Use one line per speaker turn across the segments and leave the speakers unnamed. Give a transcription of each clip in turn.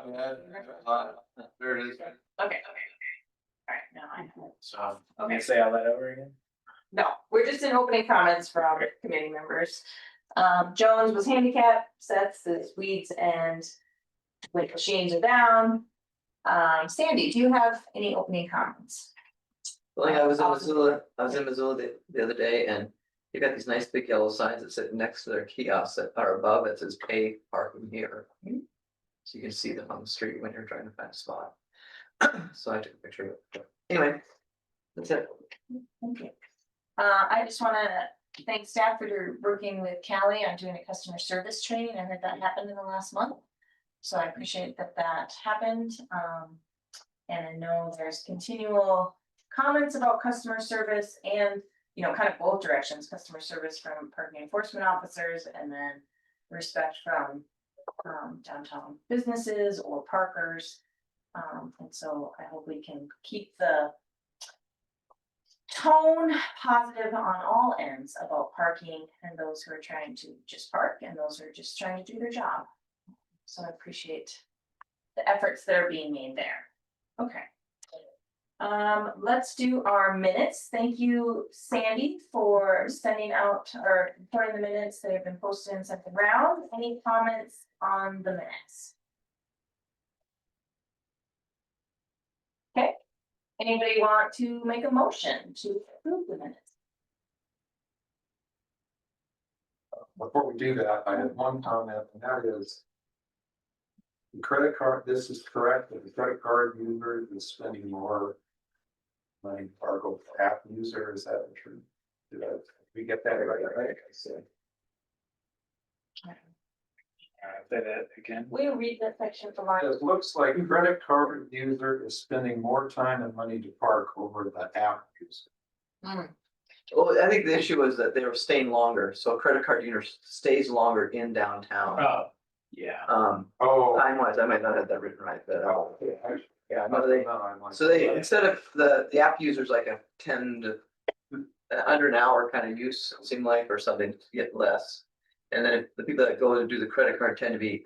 Yeah, there it is.
Okay. All right, now I know.
So,
Okay.
Say all that over again.
No, we're just in opening comments from committee members. Jones was handicapped, Seth's is weeds and weight machines are down. Sandy, do you have any opening comments?
Well, I was in Missoula, the other day, and you got these nice big yellow signs that sit next to their kiosks that are above it, says pay parking here. So you can see them on the street when you're trying to find a spot. So I took a picture of it. But anyway, that's it.
Thank you. I just wanna thank staff for working with Callie on doing a customer service training. I heard that happened in the last month. So I appreciate that happened. And I know there's continual comments about customer service and, you know, kind of both directions, customer service from parking enforcement officers and then respect from downtown businesses or parkers. And so I hope we can keep the tone positive on all ends about parking and those who are trying to just park and those who are just trying to do their job. So I appreciate the efforts that are being made there. Okay. Let's do our minutes. Thank you, Sandy, for sending out or reporting the minutes that have been posted and sent around. Any comments on the minutes? Okay. Anybody want to make a motion to approve the minutes?
before we do that, I have one comment, and that is. The credit card, this is correct, that the credit card user is spending more. Money per Fargo app user, is that true? Did we get that right? I said.
Say that again.
Will you read that section from our?
It looks like credit card user is spending more time and money to park over the app user.
Well, I think the issue was that they were staying longer, so a credit card user stays longer in downtown.
Oh, yeah.
Oh.
Time wise, I might not have that written right, but
Oh, yeah,
yeah, no, so they, instead of the app users like a 10 to under an hour kind of use, it seemed like, or something, to get less. And then the people that go to do the credit card tend to be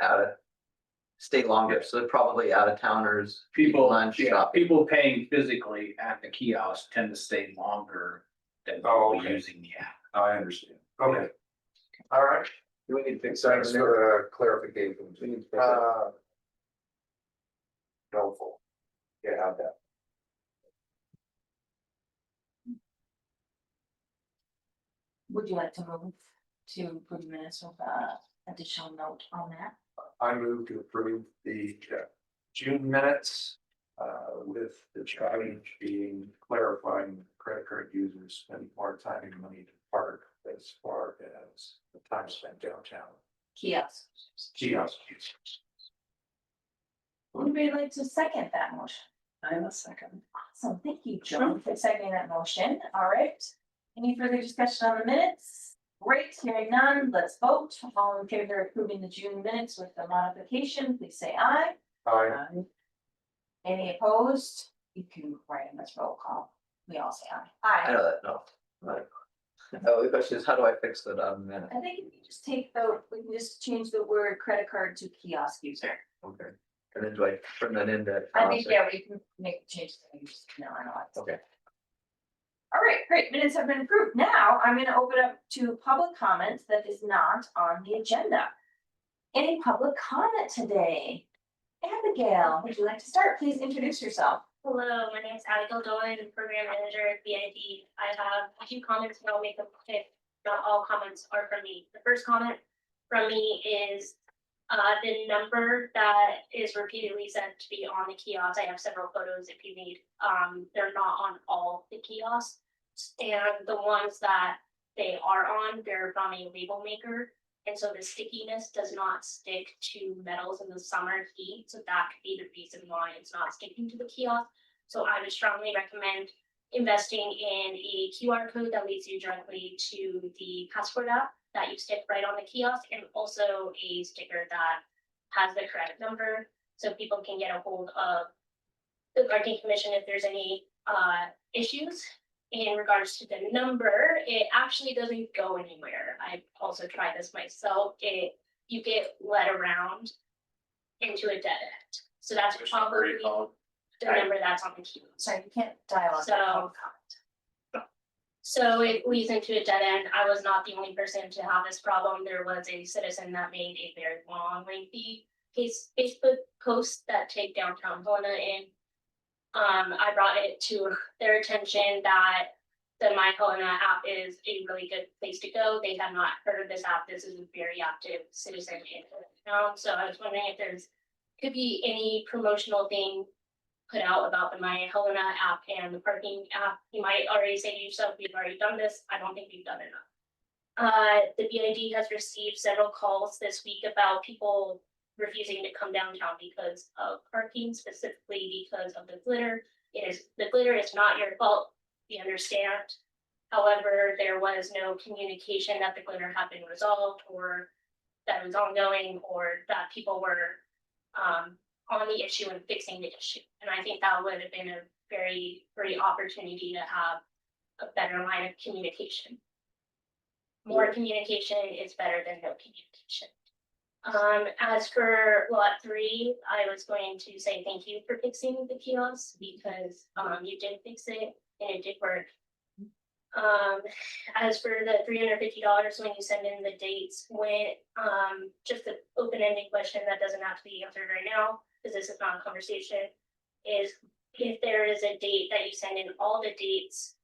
stay longer, so they're probably out of towners.
People,
lunch,
yeah,
shopping.
people paying physically at the kiosk tend to stay longer than
Oh,
people
okay.
using the app.
I understand. Okay. All right.
Do we need to fix that?
Thanks for the clarification.
We need to fix that.
Helpful. Yeah, have that.
Would you like to move to approve minutes with additional note on that?
I move to approve the June minutes. With the challenge being clarifying credit card users spend more time and money to park as far as the time spent downtown.
Kiosk.
Kiosk users.
Would anybody like to second that motion?
I am a second.
Awesome, thank you, Joan, for seconding that motion. All right. Any further discussion on the minutes? Great, hearing none, let's vote. All in favor of approving the June minutes with the modification, please say aye.
I
Any opposed? You can write in this roll call. We all say aye.
I know that, no. Right. The question is, how do I fix that on the minute?
I think if you just take we can just change the word credit card to kiosk user.
Okay, and then do I turn that into?
I think, yeah, we can make changes. No, I know.
Okay.
All right, great. Minutes have been approved. Now I'm going to open up to public comment that is not on the agenda. Any public comment today? Abigail, would you like to start? Please introduce yourself.
Hello, my name is Abigail Dolan, Program Manager at BID. I have a few comments and I'll make them quick. Not all comments are from me. The first comment from me is the number that is repeatedly said to be on the kiosk. I have several photos if you need. They're not on all the kiosks. And the ones that they are on, they're from a label maker. And so the stickiness does not stick to metals in the summer heat. So that could be the reason why it's not sticking to the kiosk. So I would strongly recommend investing in a QR code that leads you directly to the passport app that you stick right on the kiosk, and also a sticker that has the correct number so people can get a hold of the parking commission if there's any issues. In regards to the number, it actually doesn't go anywhere. I also tried this myself. You get led around into a dead end. So that's
Which number
probably
you called?
the number that's on the kiosk.
Sorry, you can't dialogue.
So- So it leads into a dead end. I was not the only person to have this problem. There was a citizen that made a very long, lengthy Facebook post that take downtown Helena in. I brought it to their attention that the My Helena app is a really good place to go. They have not heard of this app. This is a very active citizen in town. So I was wondering if could be any promotional thing put out about the My Helena app and the parking app. You might already say to yourself, we've already done this. I don't think we've done enough. The BID has received several calls this week about people refusing to come downtown because of parking, specifically because of the glitter. The glitter is not your fault, we understand. However, there was no communication that the glitter had been resolved or that it was ongoing or that people were on the issue and fixing the issue. And I think that would have been a very great opportunity to have a better line of communication. More communication is better than no communication. As for lot 3, I was going to say thank you for fixing the kiosk because you did fix it and it did work. As for the $350 when you send in the dates, when just an open-ended question that doesn't have to be answered right now, because this is not a conversation, is if there is a date that you send in all the dates,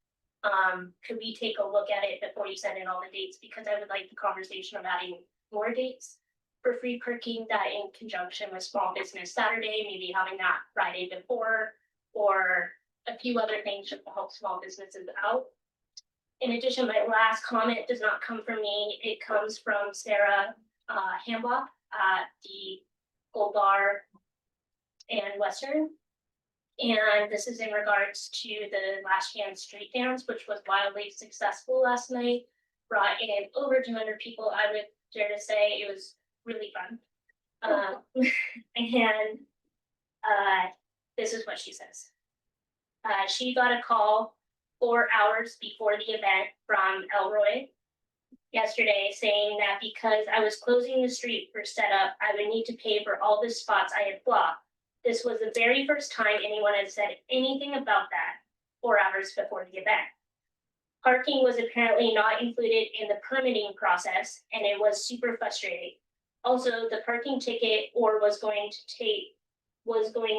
could we take a look at it before you send in all the dates? Because I would like the conversation of adding more dates for free parking that in conjunction with Small Business Saturday, maybe having that Friday before, or a few other things to help small businesses out. In addition, my last comment does not come from me. It comes from Sarah Hamblock at the Gold Bar and Western. And this is in regards to the Last Chance Street Dance, which was wildly successful last night. Brought in over 200 people. I would dare to say it was really fun. And this is what she says. She got a call 4 hours before the event from Elroy yesterday saying that because I was closing the street for setup, I would need to pay for all the spots I had blocked. This was the very first time anyone had said anything about that 4 hours before the event. Parking was apparently not included in the permitting process, and it was super frustrating. Also, the parking ticket was going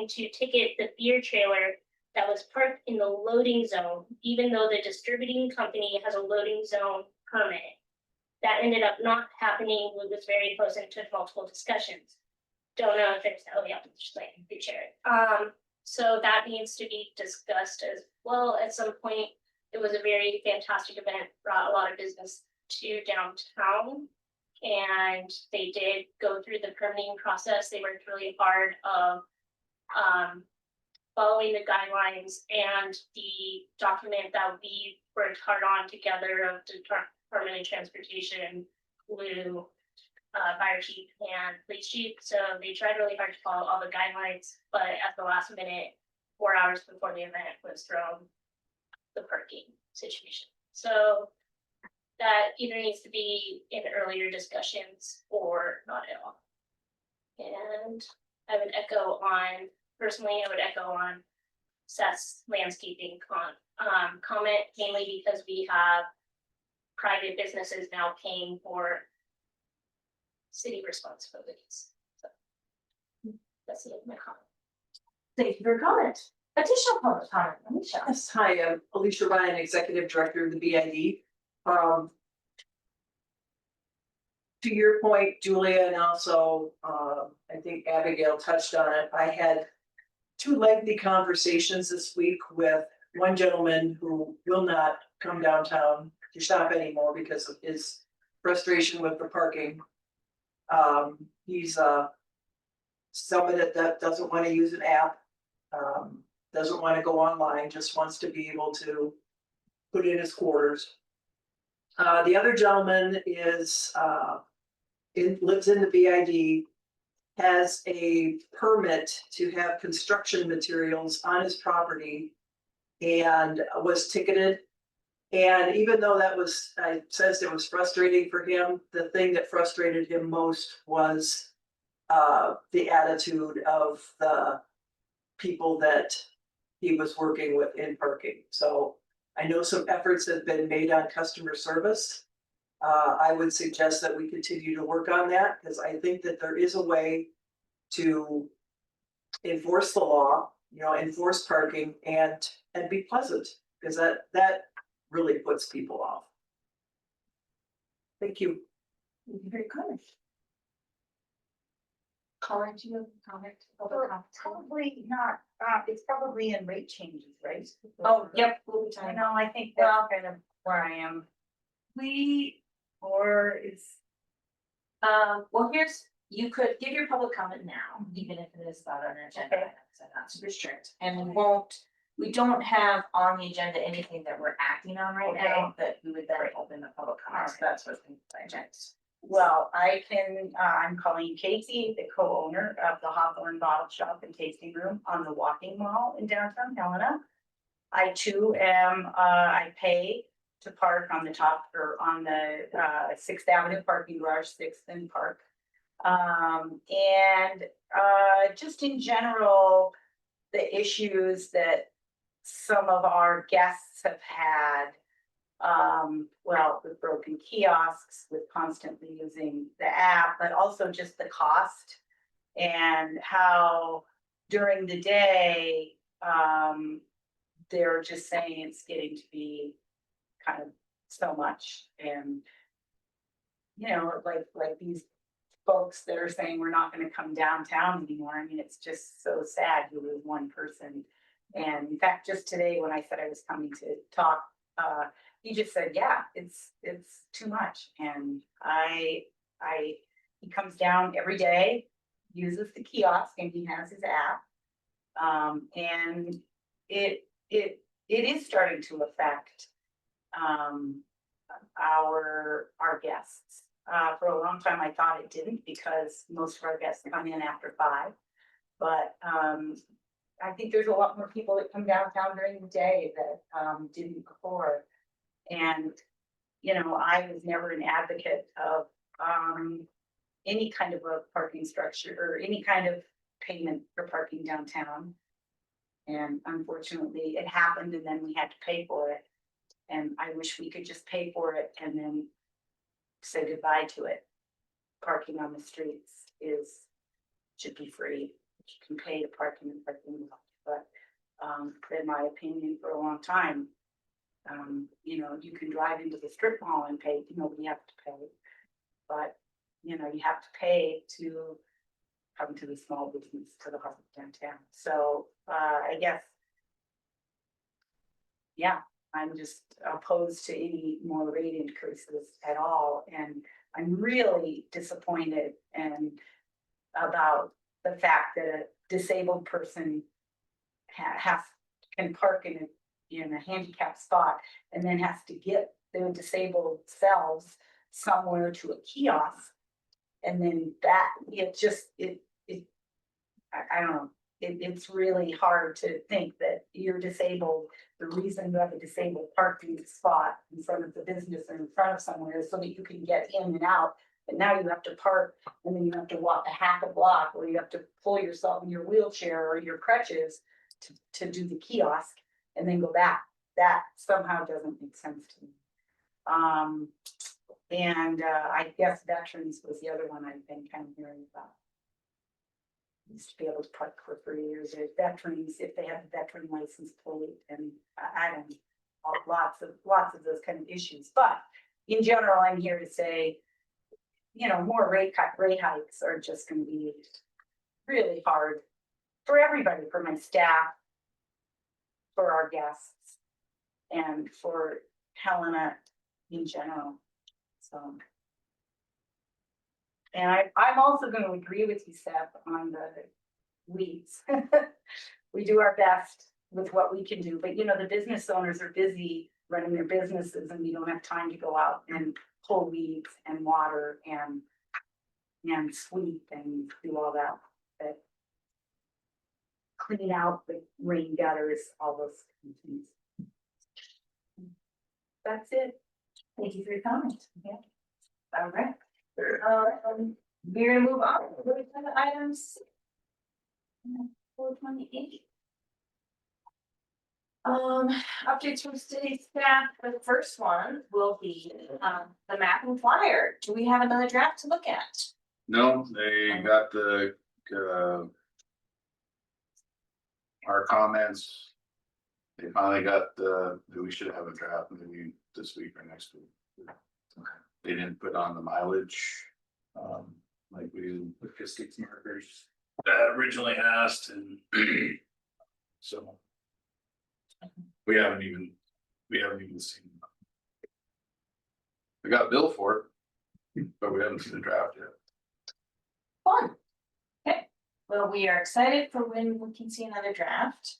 to ticket the beer trailer that was parked in the loading zone, even though the distributing company has a loading zone permit. That ended up not happening. It was very close and took multiple discussions. Don't know if it's, oh yeah, just like the chair. So that needs to be discussed as well at some point. It was a very fantastic event, brought a lot of business to downtown. And they did go through the permitting process. They worked really hard of following the guidelines and the document that we worked hard on together of the Department of Transportation, Blue, Fire Chief and Police Chief. So they tried really hard to follow all the guidelines, but at the last minute, 4 hours before the event was thrown the parking situation. So that either needs to be in earlier discussions or not at all. And I would echo on, personally, I would echo on Seth's landscaping comment, mainly because we have private businesses now paying for city responsibilities. So that's the end of my comment.
Thank you for your comment. Additional public comment, Alicia.
Yes, hi, I'm Alicia Ryan, Executive Director of the BID. To your point, Julia, and also I think Abigail touched on it, I had 2 lengthy conversations this week with one gentleman who will not come downtown to shop anymore because of his frustration with the parking. He's somebody that doesn't want to use an app, doesn't want to go online, just wants to be able to put in his quarters. The other gentleman is lives in the BID, has a permit to have construction materials on his property and was ticketed. And even though that was, says it was frustrating for him, the thing that frustrated him most was the attitude of the people that he was working with in parking. So I know some efforts have been made on customer service. I would suggest that we continue to work on that, because I think that there is a way to enforce the law, enforce parking and be pleasant, because that really puts people off. Thank you.
Thank you for your comment. Colin, do you have a comment?
Probably not, it's probably in rate changes, right?
Oh, yep, we'll be
I
talking.
know, I think
Well-
that's kind of where I am.
Well, you could give your public comment now, even if it is about an agenda,
Okay.
items, I'm not super strict, and we don't have on the agenda anything that we're acting on right now, that we would then open the public comments,
Alright.
that's what's in the agenda.
Well, I'm Colleen Casey, the co-owner of the Hawthorne Bottle Shop and Tasting Room on the Walking Mall in downtown Helena. I too I pay to park on the top or on the Sixth Avenue parking garage, Sixth and Park. Just in general, the issues that some of our guests have had. With broken kiosks, with constantly using the app, but also just the cost. And how during the day, they're just saying it's getting to be kind of so much and. Like these folks that are saying we're not gonna come downtown anymore, I mean, it's just so sad you lose one person. And in fact, just today, when I said I was coming to talk, he just said, yeah, it's too much. And he comes down every day, uses the kiosk, and he has his app. And it is starting to affect our guests. For a long time, I thought it didn't, because most of our guests come in after 5. But I think there's a lot more people that come downtown during the day that didn't before. And, I was never an advocate of any kind of a parking structure or any kind of payment for parking downtown. And unfortunately, it happened, and then we had to pay for it. And I wish we could just pay for it and then say goodbye to it. Parking on the streets should be free. You can pay to park in the parking lot, but in my opinion, for a long time, you can drive into the strip mall and pay. Nobody has to pay, but you have to pay to come to the small business, to the heart of downtown. So I guess, yeah, I'm just opposed to any more rate increases at all, and I'm really disappointed about the fact that a disabled person can park in a handicapped spot and then has to get their disabled selves somewhere to a kiosk. And then I don't know, it's really hard to think that you're disabled. The reason you have a disabled parking spot in front of the business or in front of somewhere is so that you can get in and out. But now you have to park, and then you have to walk a half a block, or you have to pull yourself in your wheelchair or your crutches to do the kiosk and then go back. That somehow doesn't make sense to me. I guess veterans was the other one I've been kind of hearing about. Used to be able to park for 3 years. There's veterans, if they have a veteran license plate, and I don't know, lots of those kind of issues. But in general, I'm here to say, more rate hikes are just going to be really hard for everybody, for my staff, for our guests, and for Helena in general. So. And I'm also going to agree with you, Seth, on the weeds. We do our best with what we can do, but the business owners are busy running their businesses, and we don't have time to go out and pull weeds and water and sweep and do all that. But clean out the rain gutters, all those things. That's it.
Thank you for your comment.
Yeah.
All right. We're gonna move on. items? 428. Updates from city staff, the first one will be, the map and flyer. Do we have another draft to look at?
No, they got the, our comments. They finally got that we should have a draft maybe this week or next week. They didn't put on the mileage, like we did with the 6 markers that originally asked and so. We haven't even seen. We got a bill for it, but we haven't seen the draft yet.
Fun. Okay, well, we are excited for when we can see another draft.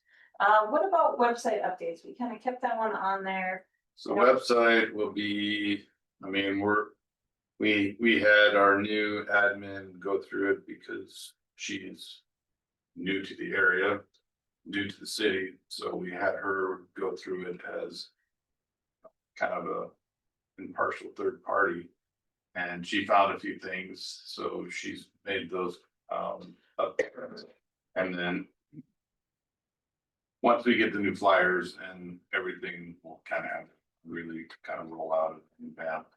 What about website updates? We kind of kept that one on there.
So website will be, I mean, we had our new admin go through it because she's new to the area, new to the city, so we had her go through it as kind of a impartial third party. And she found a few things, so she's made those up. And then once we get the new flyers and everything, we'll kind of have really kind of roll out and vamp.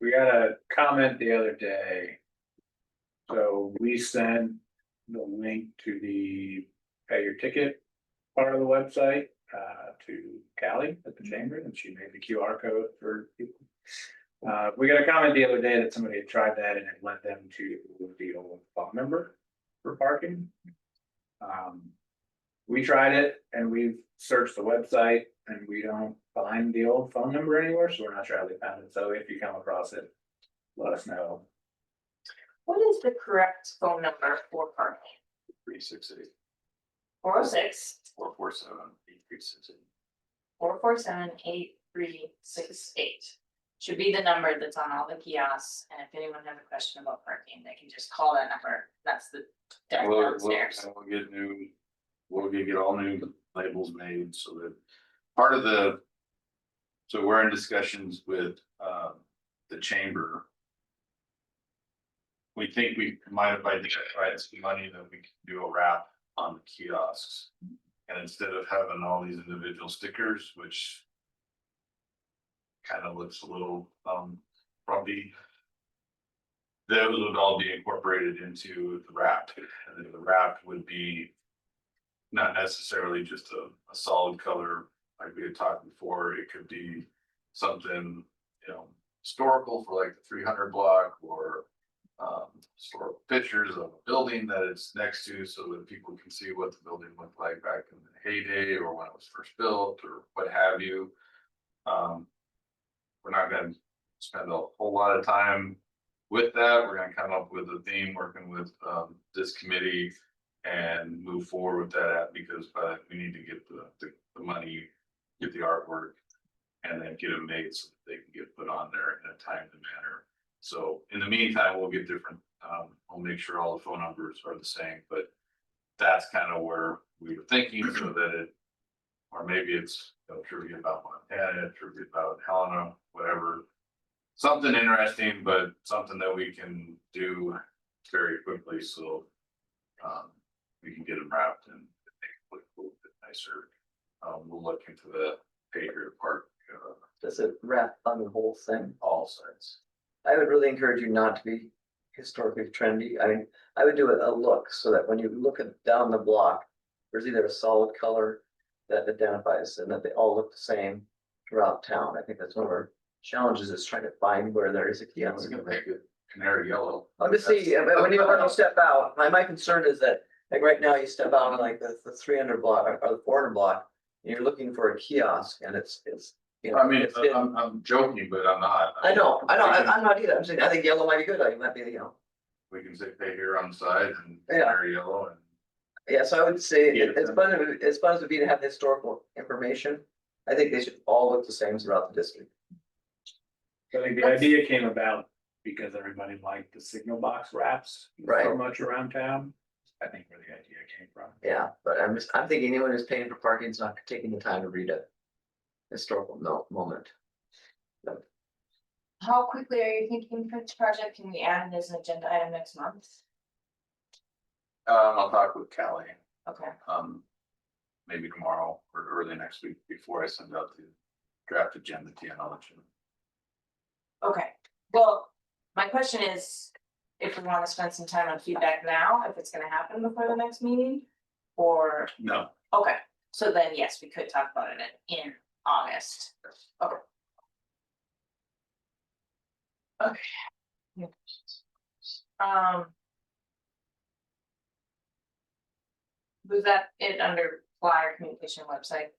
We got a comment the other day. So we sent the link to the pay your ticket part of the website to Callie at the chamber, and she made the QR code for people. We got a comment the other day that somebody had tried that and it led them to the old phone number for parking. We tried it and we've searched the website and we don't find the old phone number anywhere, so we're not sure how they found it. So if you come across it, let us know.
What is the correct phone number for parking?
368
406
447 8368.
447 8368. Should be the number that's on all the kiosks, and if anyone has a question about parking, they can just call that number. That's the desk downstairs.
We'll get all new labels made so that so we're in discussions with the chamber. We think we might have identified some money that we can do a wrap on the kiosks. And instead of having all these individual stickers, which kind of looks a little frumpy, those would all be incorporated into the wrap. And then the wrap would be not necessarily just a solid color like we had talked before. It could be something, historical for like the 300 block, or historical pictures of a building that it's next to so that people can see what the building looked like back in the heyday or when it was first built or what have you. We're not going to spend a whole lot of time with that. We're going to come up with a theme, working with this committee and move forward with that, because we need to get the money, get the artwork, and then get them made so that they can get put on there in a timely manner. So in the meantime, we'll get different, we'll make sure all the phone numbers are the same, but that's kind of where we were thinking, so that it, or maybe it's trivia about Montana, trivia about Helena, whatever. Something interesting, but something that we can do very quickly, so we can get them wrapped and look a little bit nicer. We'll look into the Patriot Park.
Does it wrap on the whole thing?
All sides.
I would really encourage you not to be historically trendy. I mean, I would do a look so that when you look down the block, there's either a solid color that identifies and that they all look the same throughout town. I think that's one of our challenges, is trying to find where there is a
Yeah,
kiosk.
we're gonna make it canary yellow.
I'm just saying, when you step out, my concern is that, like right now, you step out on like the 300 block or the 400 block, and you're looking for a kiosk, and it's.
I mean,
it's hidden.
I'm joking, but I'm not.
I know, I'm not either. I'm saying, I think yellow might be good. It might be,
We can say pay here on the side and
Yeah.
canary yellow and.
yeah, so I would say,
Yeah.
as fun as it would be to have historical information, I think they should all look the same throughout the district.
I think the idea came about because everybody liked the signal box wraps so
Right.
much around town. I think where the idea came from.
Yeah, but I'm thinking anyone who's paying for parking is not taking the time to read a historical moment.
how quickly are you thinking for this project? Can we add it as an agenda item next month?
I'll talk with Callie,
Okay,
maybe tomorrow or early next week before I send out the draft agenda to you and I'll let you know.
okay. Well, my question is, if we wanna spend some time on feedback now, if it's gonna happen before the next meeting? Or,
No,
okay, so then yes, we could talk about it in August. Okay. Okay. Was that it under flyer communication website?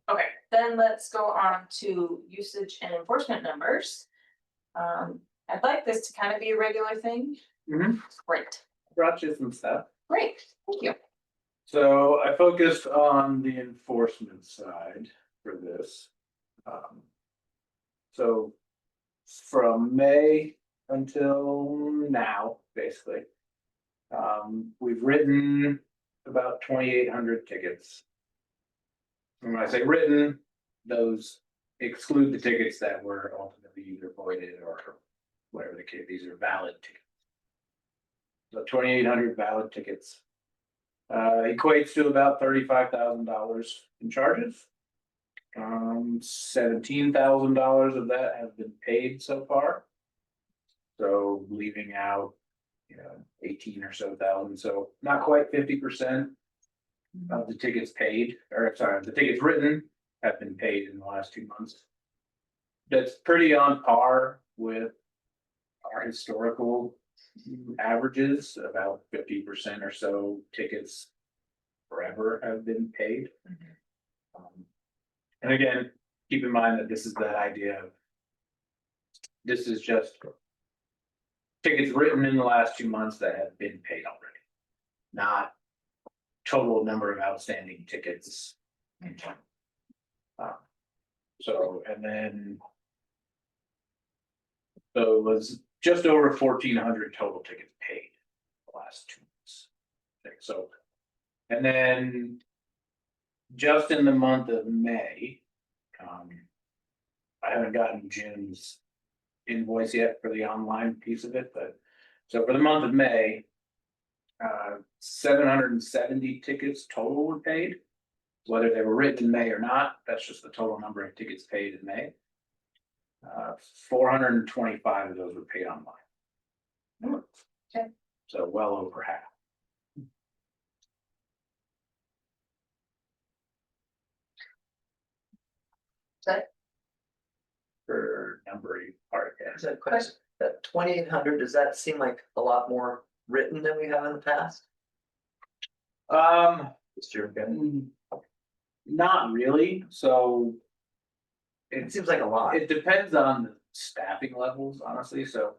Okay, then let's go on to usage and enforcement numbers. I'd like this to kind of be a regular thing. Great,
Brought you some stuff.
great, thank you.
So I focused on the enforcement side for this. So from May until now, basically. We've written about 2,800 tickets. And when I say written, those exclude the tickets that were ultimately either voided or whatever the case, these are valid tickets. So 2,800 valid tickets. Equates to about $35,000 in charges. $17,000 of that have been paid so far. So leaving out, 18 or so thousand, so not quite 50% of the tickets paid, or sorry, the tickets written have been paid in the last 2 months. That's pretty on par with our historical averages, about 50% or so tickets forever have been paid. And again, keep in mind that this is that idea of, this is just tickets written in the last 2 months that have been paid already, not total number of outstanding tickets. So, and then so it was just over 1,400 total tickets paid the last 2 months. So, and then just in the month of May, I haven't gotten Jim's invoice yet for the online piece of it, but so for the month of May, 770 tickets total were paid. Whether they were written in May or not, that's just the total number of tickets paid in May. 425 of those were paid online.
Okay.
So well over half. For numbering part, yeah.
Is that question, that 2,800, does that seem like a lot more written than we have in the past? Just your opinion.
Not really, so.
It seems like a lot.
It depends on the staffing levels, honestly, so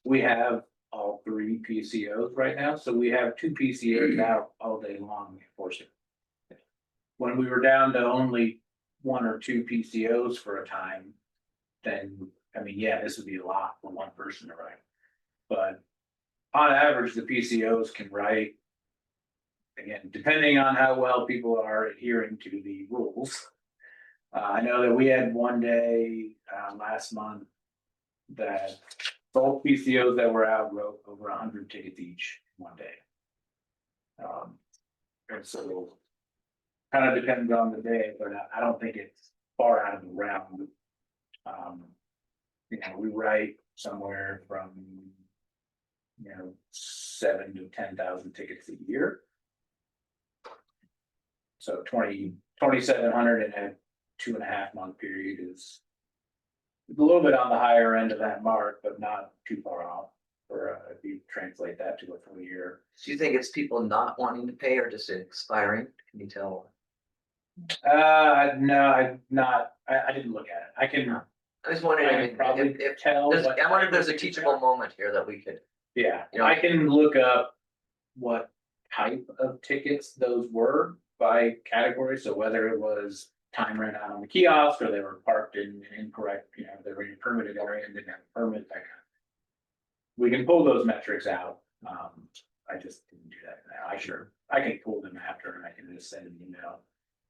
we have all 3 PCOs right now, so we have 2 PCOs out all day long enforcing. When we were down to only 1 or 2 PCOs for a time, then, I mean, yeah, this would be a lot for one person to write. But on average, the PCOs can write. Again, depending on how well people are adhering to the rules. I know that we had one day last month that both PCOs that were out wrote over 100 tickets each in one day. And so kind of depends on the day, but I don't think it's far out of the realm. We write somewhere from 7,000 to 10,000 tickets a year. So 2,700 in a 2.5 month period is a little bit on the higher end of that mark, but not too far off. Or if you translate that to a full year.
Do you think it's people not wanting to pay or just expiring? Can you tell?
No, I didn't look at it. I can
I was wondering, I mean,
probably
if
tell.
there's,
what
I wonder if
type
there's
of
a
tickets
teachable
are.
moment here that we could.
Yeah,
You know,
I can look up what type of tickets those were by category, so whether it was time ran out on the kiosk or they were parked in an incorrect, they were in a permitted area and didn't have a permit, that kind of. We can pull those metrics out. I just didn't do that now. I can pull them after and I can just send an email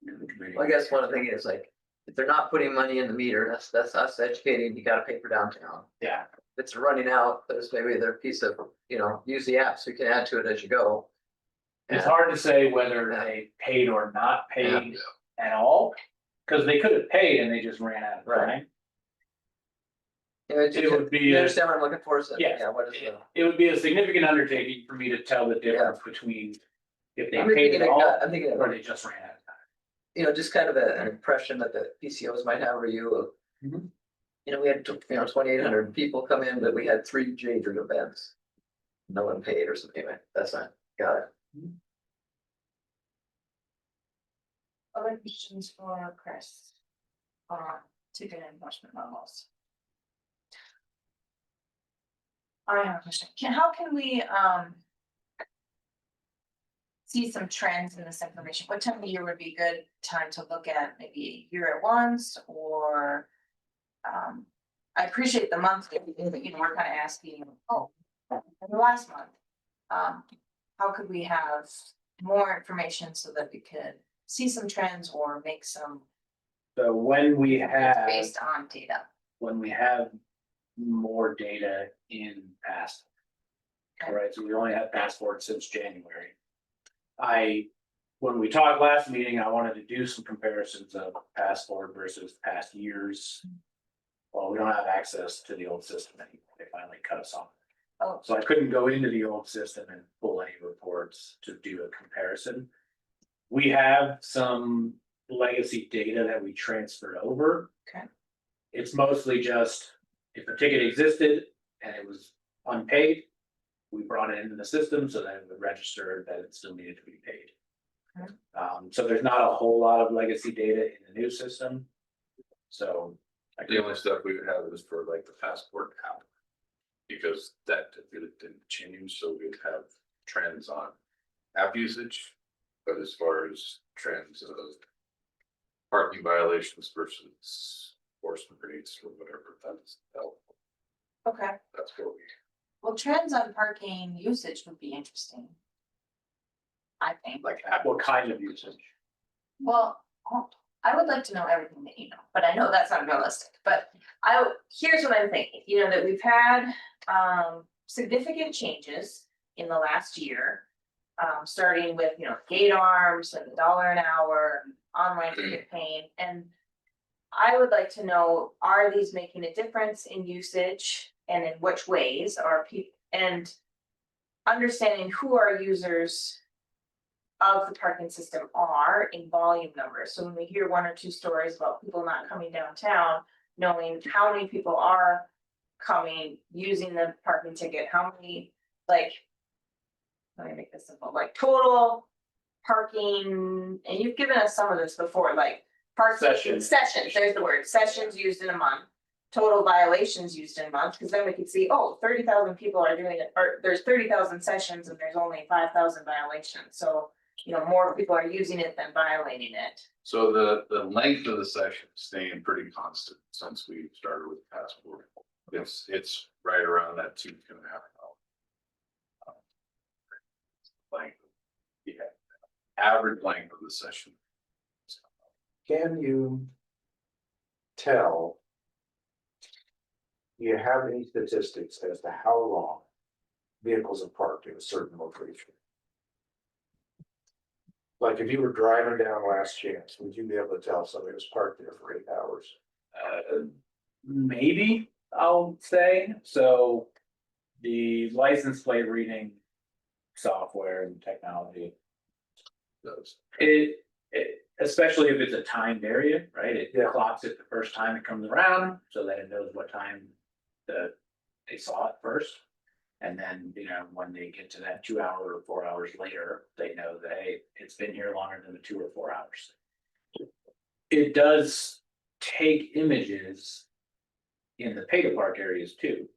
to the committee.
Well, I guess one thing is like, if they're not putting money in the meter, that's us educating, you gotta pay for downtown.
Yeah,
If it's running out, there's maybe their piece of, use the app so you can add to it as you go.
it's
And-
hard to say whether they paid or not paid at all, because they could have paid and they just ran out of
Right.
time.
It
would be
You
a-
understand what I'm looking for? So,
Yes.
Yeah, what is the?
It would be a significant undertaking for me to tell the difference between if they
I'm
paid
thinking
at all
I'm thinking
or
of,
they just ran out of time.
just kind of an impression that the PCOs might have, or you of.
Mhm.
We had, 2,800 people come in, but we had 3 major events. No one paid or something, anyway, that's not, got it.
Other questions for Chris? Ticket enforcement levels. I have a question. How can we, see some trends in this information? What time of year would be a good time to look at, maybe a year at once, or? I appreciate the monthly, but we're kind of asking, in the last month. How could we have more information so that we could see some trends or make some
So when we have,
based on data?
more data in past.
Okay.
Right, so we only had passports since January. When we talked last meeting, I wanted to do some comparisons of passport versus past years. Well, we don't have access to the old system anymore, they finally cut us off.
Oh.
So I couldn't go into the old system and pull any reports to do a comparison. We have some legacy data that we transferred over.
Okay.
It's mostly just if a ticket existed and it was unpaid, we brought it into the system so that it would register that it still needed to be paid.
Okay.
So there's not a whole lot of legacy data in the new system. So.
The only stuff we would have is for like the passport app. Because that didn't change, so we'd have trends on app usage. But as far as trends of parking violations versus enforcement rates or whatever,
Okay,
that's what we.
well, trends on parking usage would be interesting. I think.
Like what kind of usage?
Well, I would like to know everything that you know, but I know that's not realistic, but here's what I'm thinking, that we've had significant changes in the last year. Starting with, gate arms and the $1 an hour, online ticket paying, and I would like to know, are these making a difference in usage and in which ways are people, and understanding who our users of the parking system are in volume numbers. So when we hear 1 or 2 stories about people not coming downtown, knowing how many people are coming, using the parking ticket, how many, let me make this simple, total parking, and you've given us some of this before, parking sessions, there's the word, sessions used in a month. Total violations used in a month, because then we could see, 30,000 people are doing it, or there's 30,000 sessions and there's only 5,000 violations, so. More people are using it than violating it.
So the length of the session is staying pretty constant since we started with passport. It's right around that 2.5 hour. Length. Yeah, average length of the session.
Can you tell? Do you have any statistics as to how long vehicles are parked in a certain location? Like if you were driving down Last Chance, would you be able to tell somebody was parked there for 8 hours?
Maybe I'll say, so the license plate reading software and technology.
Those.
It especially if it's a timed area, right? It
Yeah.
clocks it the first time it comes around so that it knows what time they saw it first. And then, when they get to that 2 hour or 4 hours later, they know that, hey, it's been here longer than the 2 or 4 hours. It does take images in the pay to park areas too,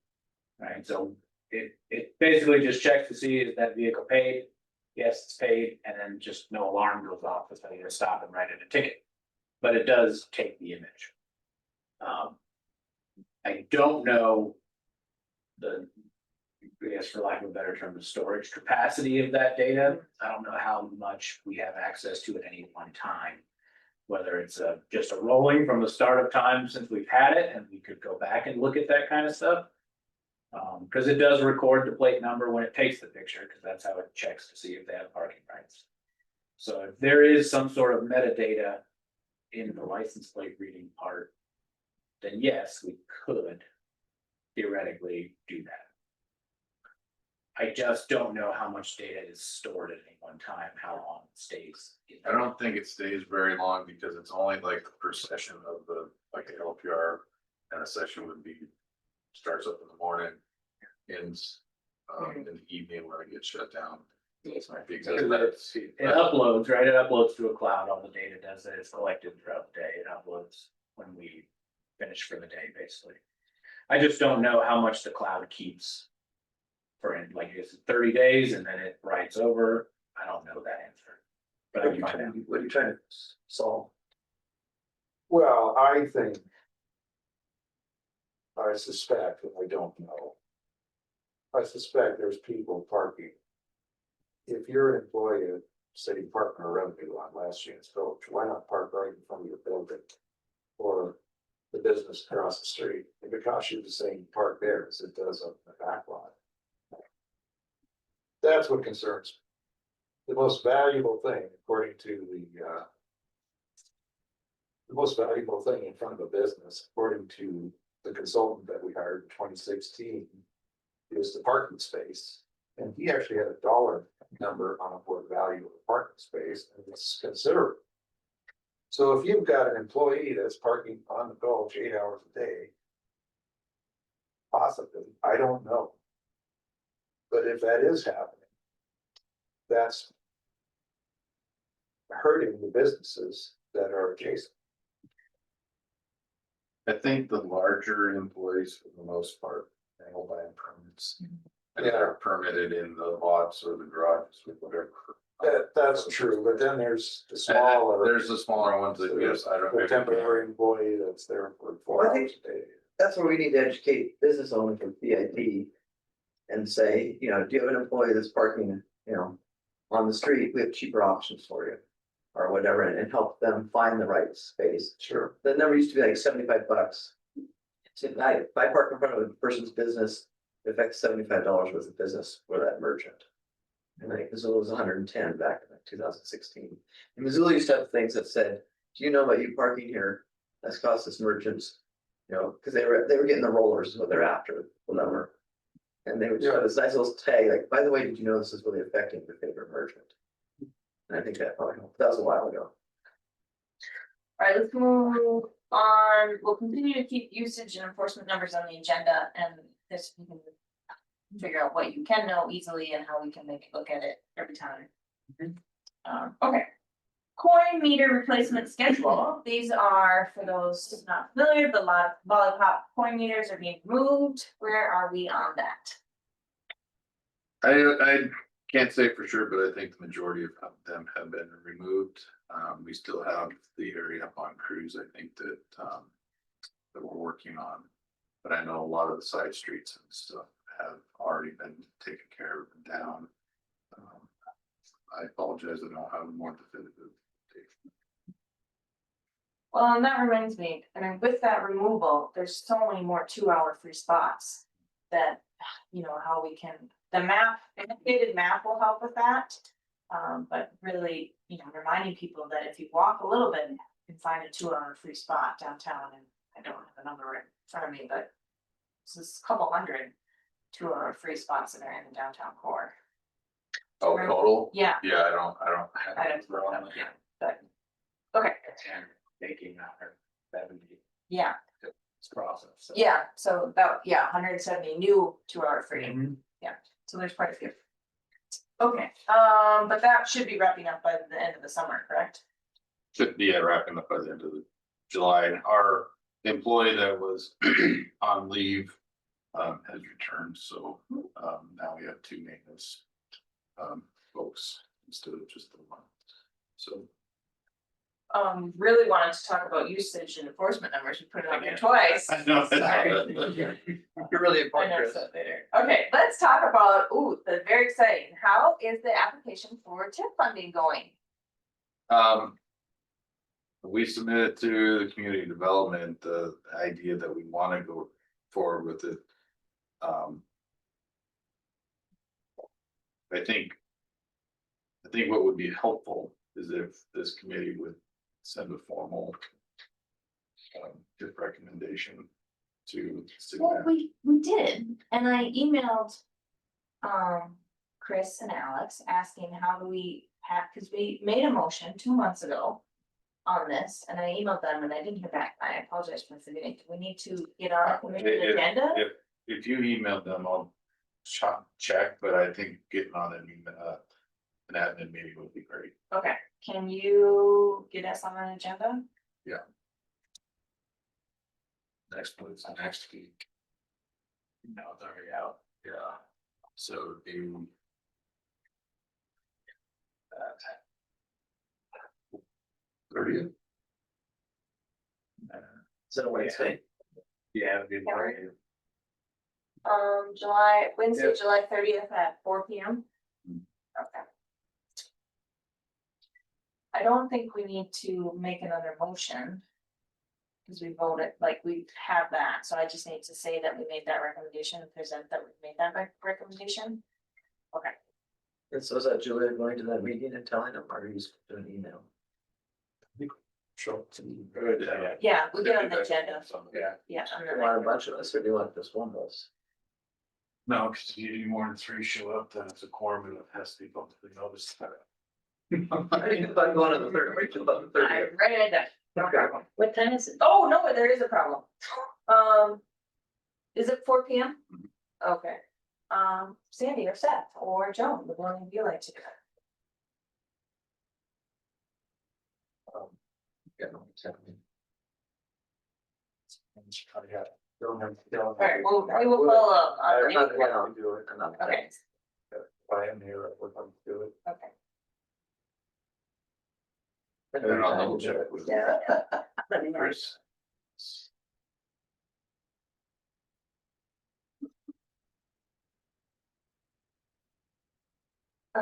right? So it basically just checks to see is that vehicle paid? Yes, it's paid, and then just no alarm goes off if I need to stop and write it a ticket. But it does take the image. I don't know I guess for lack of a better term, the storage capacity of that data. I don't know how much we have access to at any one time. Whether it's just a rolling from the start of time since we've had it, and we could go back and look at that kind of stuff. Because it does record the plate number when it takes the picture, because that's how it checks to see if they have parking rights. So if there is some sort of metadata in the license plate reading part, then yes, we could theoretically do that. I just don't know how much data is stored at any one time, how long it stays.
I don't think it stays very long because it's only like per session of the, like a LPR. And a session would be, starts up in the morning, ends in the evening when it gets shut down. Because that's,
It uploads, right? It uploads to a cloud, all the data does it, it's collected throughout the day, it uploads when we finish for the day, basically. I just don't know how much the cloud keeps. For like, is it 30 days and then it writes over? I don't know that answer. But I
What are
can
you
find out.
trying, what are you trying to solve?
Well, I think. I suspect, and I don't know. I suspect there's people parking. If you're an employee of City Parking or Revenue on Last Chance Village, why not park right in front of your building? Or the business across the street, if it costs you the same park there as it does up in the back lot. That's what concerns me. The most valuable thing, according to the most valuable thing in front of a business, according to the consultant that we hired in 2016, is the parking space. And he actually had a dollar number on what value of a parking space, and it's considerable. So if you've got an employee that's parking on the Gulch 8 hours a day, possibly, I don't know. But if that is happening, that's hurting the businesses that are adjacent.
I think the larger employees for the most part, they will buy permits. And they're permitted in the lots or the garages with whatever.
That's true, but then there's the smaller.
There's the smaller ones that, yes, I don't.
The temporary employee that's there for 4
Well, I
hours
think-
a day.
That's where we need to educate business owners with VIP. And say, you know, do you have an employee that's parking, you know, on the street, we have cheaper options for you. Or whatever, and help them find the right space.
Sure.
The number used to be like $75. So if I park in front of a person's business, it affects $75 worth of business for that merchant. And I think Missoula was 110 back in 2016. And Missoula used to have things that said, do you know about you parking here? That's cost us merchants, you know, because they were getting the rollers is what they're after, the number. And they would just have this nice little tag, like, by the way, did you know this is really affecting your favorite merchant? And I think that probably helped. That was a while ago.
All right, let's move on. We'll continue to keep usage and enforcement numbers on the agenda, and this we can figure out what you can know easily and how we can make look at it every time. Okay. Coin meter replacement schedule. These are, for those not familiar, the lollipop coin meters are being removed. Where are we on that?
I can't say for sure, but I think the majority of them have been removed. We still have the area up on Cruise, I think that we're working on. But I know a lot of the side streets and stuff have already been taken care of and down. I apologize, I don't have a more definitive.
Well, and that reminds me, I mean, with that removal, there's so many more 2-hour free spots. That, you know, how we can, the map, an updated map will help with that. But really, you know, reminding people that if you walk a little bit, you can find a 2-hour free spot downtown, and I don't have the number right in front of me, but. This is a couple hundred 2-hour free spots that are in the downtown core.
Oh, total?
Yeah,
Yeah, I don't have.
I don't know, yeah, but, okay,
And making that 70
yeah,
process. So.
yeah, so that, yeah, 170 new 2-hour free.
Mhm.
So there's quite a few. Okay, but that should be wrapping up by the end of the summer, correct?
Should be wrapping up by the end of July. Our employee that was on leave has returned, so now we have 2 maintenance folks instead of just the one. So
Really wanted to talk about usage and enforcement numbers, we put it on there twice.
I know.
Sorry.
You're really
I
important,
know,
Chris.
so later. Okay, let's talk about, the very exciting, how is the application for TIP funding going?
We submitted to the community development, the idea that we wanna go forward with it. I think. I think what would be helpful is if this committee would send a formal. Just recommendation to. city
Well,
manager.
we did, and I emailed. Chris and Alex asking how do we have, cause we made a motion 2 months ago. On this, and I emailed them and I didn't hear back, I apologize for forgetting, do we need to get on a commission
If-
agenda?
If you emailed them, I'll check, but I think getting on an admin meeting would be great.
Okay, can you get us on an agenda?
Next one is next week. No, it's already out, yeah, so do. That. 30th.
Is it a Wednesday?
Yeah, it'd be great.
Wednesday,
Yep.
July 30th at 4 p.m.
Mm.
Okay. I don't think we need to make another motion. Cause we voted, like we have that, so I just need to say that we made that recommendation, present that we made that recommendation. Okay,
And so is that Julia going to that meeting and telling them, or are you just doing an email?
Sure.
Good,
yeah, we get on the agenda,
Yeah,
yeah. on
Do
the
you want a
reg-
bunch of us, or do you want just one of us?
No, because if you do more than 3 show up, then it's a quorum and it has to be publicly noticed.
How do you feel about going to the third, what do you feel about the
I
30th?
read that, no
Okay.
problem. What time is it? Oh, no, there is a problem. Is it 4 p.m.? Okay, Sandy or Seth or Joan, would one of you like to do it?
Yeah, no, exactly.
Alright, well, we will follow up on
I'm not
the.
gonna do it. I'm not gonna-
Okay,
If I am here, I would like to do it.
okay.
And I'll double check with
Let me know.
Chris.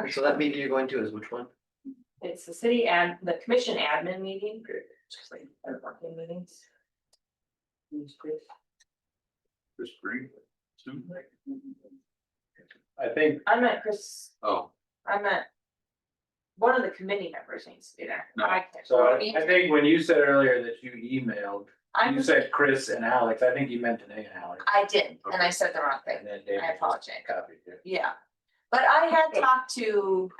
So that meeting you're going to is which one?
It's the commission admin meeting. Just like our working meetings.
Chris Green. Sue?
I think,
I met Chris,
Oh,
I met. One of the committee members needs to be there.
No.
I can't-
so I think when you said earlier that you emailed,
I
you
was-
said Chris and Alex, I think you meant Danae and Alex.
I did, and I
Okay.
said the wrong
And
thing,
then David
I
just
apologize.
copied you.
yeah. But I had talked to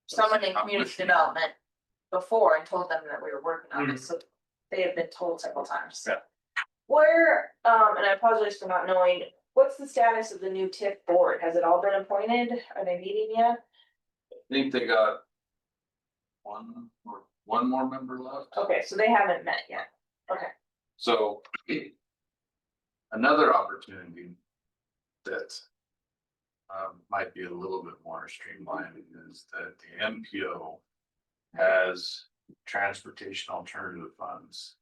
someone in community development before and told them that we were working on this, so they have been told several times.
Yeah.
Where, and I apologize for not knowing, what's the status of the new TIF board? Has it all been appointed? Are they meeting yet?
I think they got. One more member left.
Okay, so they haven't met yet. Okay,
So. Another opportunity. That. Might be a little bit more streamlined is that the MPO. Has transportation alternative funds.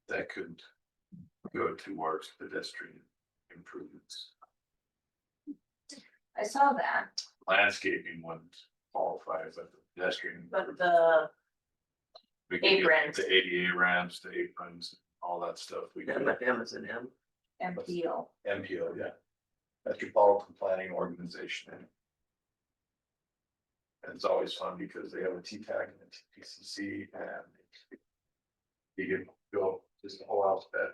That could. Go towards pedestrian improvements.
I saw that,
Landscaping wouldn't qualify as a pedestrian.
but the,
We could get
aprons.
The ADA ramps, the aprons, all that stuff. We could.
M is an M.
MPO.
MPO, yeah. Metropolitan Planning Organization. And it's always fun because they have a TTAC and a TPCC and. You can go just the whole alphabet.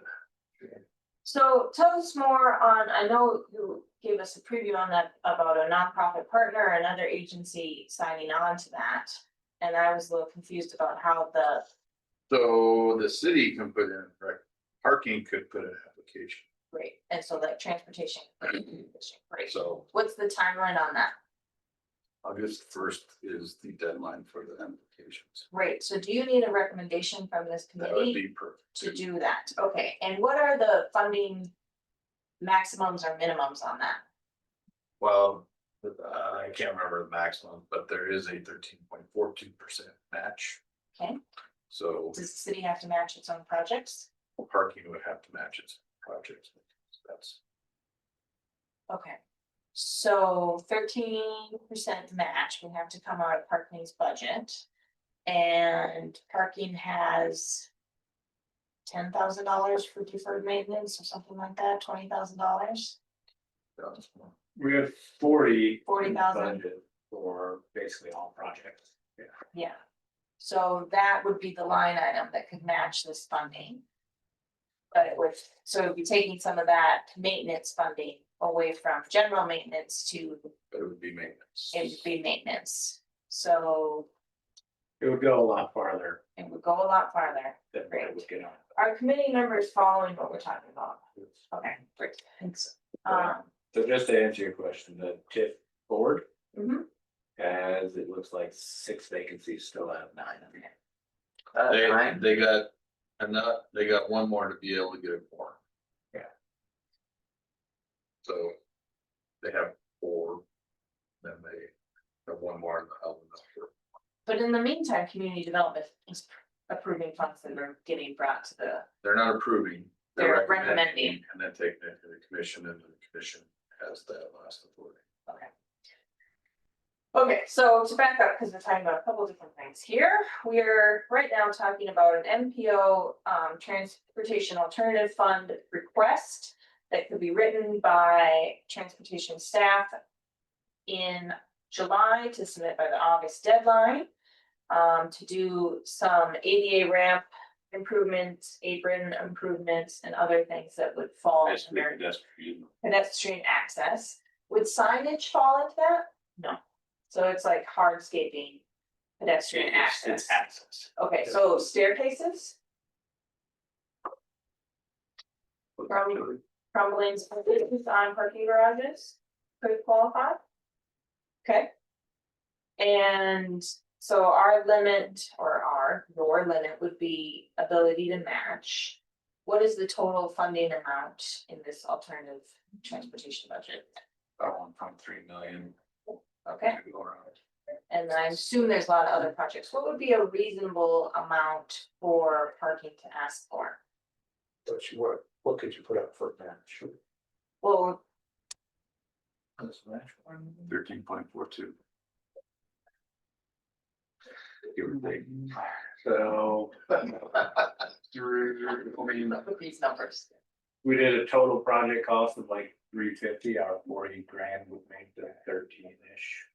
So tell us more on, I know you gave us a preview on that about a nonprofit partner, another agency signing on to that. And I was a little confused about how the,
So the city can put in, right, parking could put an application,
great, and so like transportation. Great,
so
what's the timeline on that?
August 1st is the deadline for the applications.
Great, so do you need a recommendation from this
That would
committee
be perfect.
to do that? Okay, and what are the funding maximums or minimums on that?
Well, I can't remember the maximum, but there is a 13.42% match.
Okay.
So
Does the city have to match its own projects?
parking would have to match its projects. That's,
Okay. So 13% match, we have to come out of parking's budget. And parking has $10,000 for deferred maintenance or something like that, $20,000.
We have 40.
40,000.
budget for basically all projects.
Yeah. So that would be the line item that could match this funding. But it would, so it'd be taking some of that maintenance funding away from general maintenance to,
But it would be maintenance.
it would be maintenance. So
It would go a lot farther
it would go a lot farther.
than what it would get on.
Are committee members following what we're talking about? Okay, great, thanks.
So just to answer your question, the TIF board
Mhm.
has, it looks like 6 vacancies, still have 9.
They got enough, they got one more to be able to get more.
Yeah.
So they have 4, then they have one more in the health.
But in the meantime, community development is approving funds that are getting brought to the,
They're not approving.
They're recommending.
And then taking it to the commission, and the commission has that last authority.
okay. Okay, so to back up, because we're talking about a couple different things here, we're right now talking about an MPO Transportation Alternative Fund request that could be written by transportation staff in July to submit by the August deadline. To do some ADA ramp improvements, apron improvements, and other things that would fall
Basically,
under
pedestrian.
pedestrian access. Would signage fall into that? No. So it's like hardscaping pedestrian access.
It's access.
Okay, so staircases, crumbling surfaces on parking garages could qualify. Okay. And so our limit, or your limit would be ability to match. What is the total funding amount in this alternative transportation budget?
About 1.3 million.
Okay,
to go around.
and I assume there's a lot of other projects. What would be a reasonable amount for parking to ask for?
What could you put up for that?
Well,
13.42. Give or take.
So
with these numbers.
we did a total project cost of like 350, our 40 grand would make the 13-ish.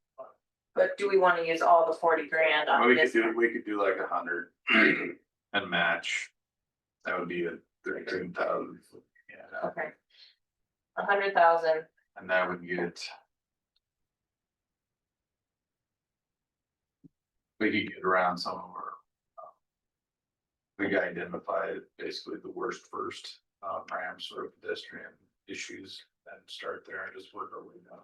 But do we wanna use all the 40 grand on
We
this?
could do like 100 and match. That would be a 13,000.
Yeah.
Okay. 100,000,
And that would get. We could get around some of our. We got identified basically the worst first, ramps or pedestrian issues and start there and just work our way down.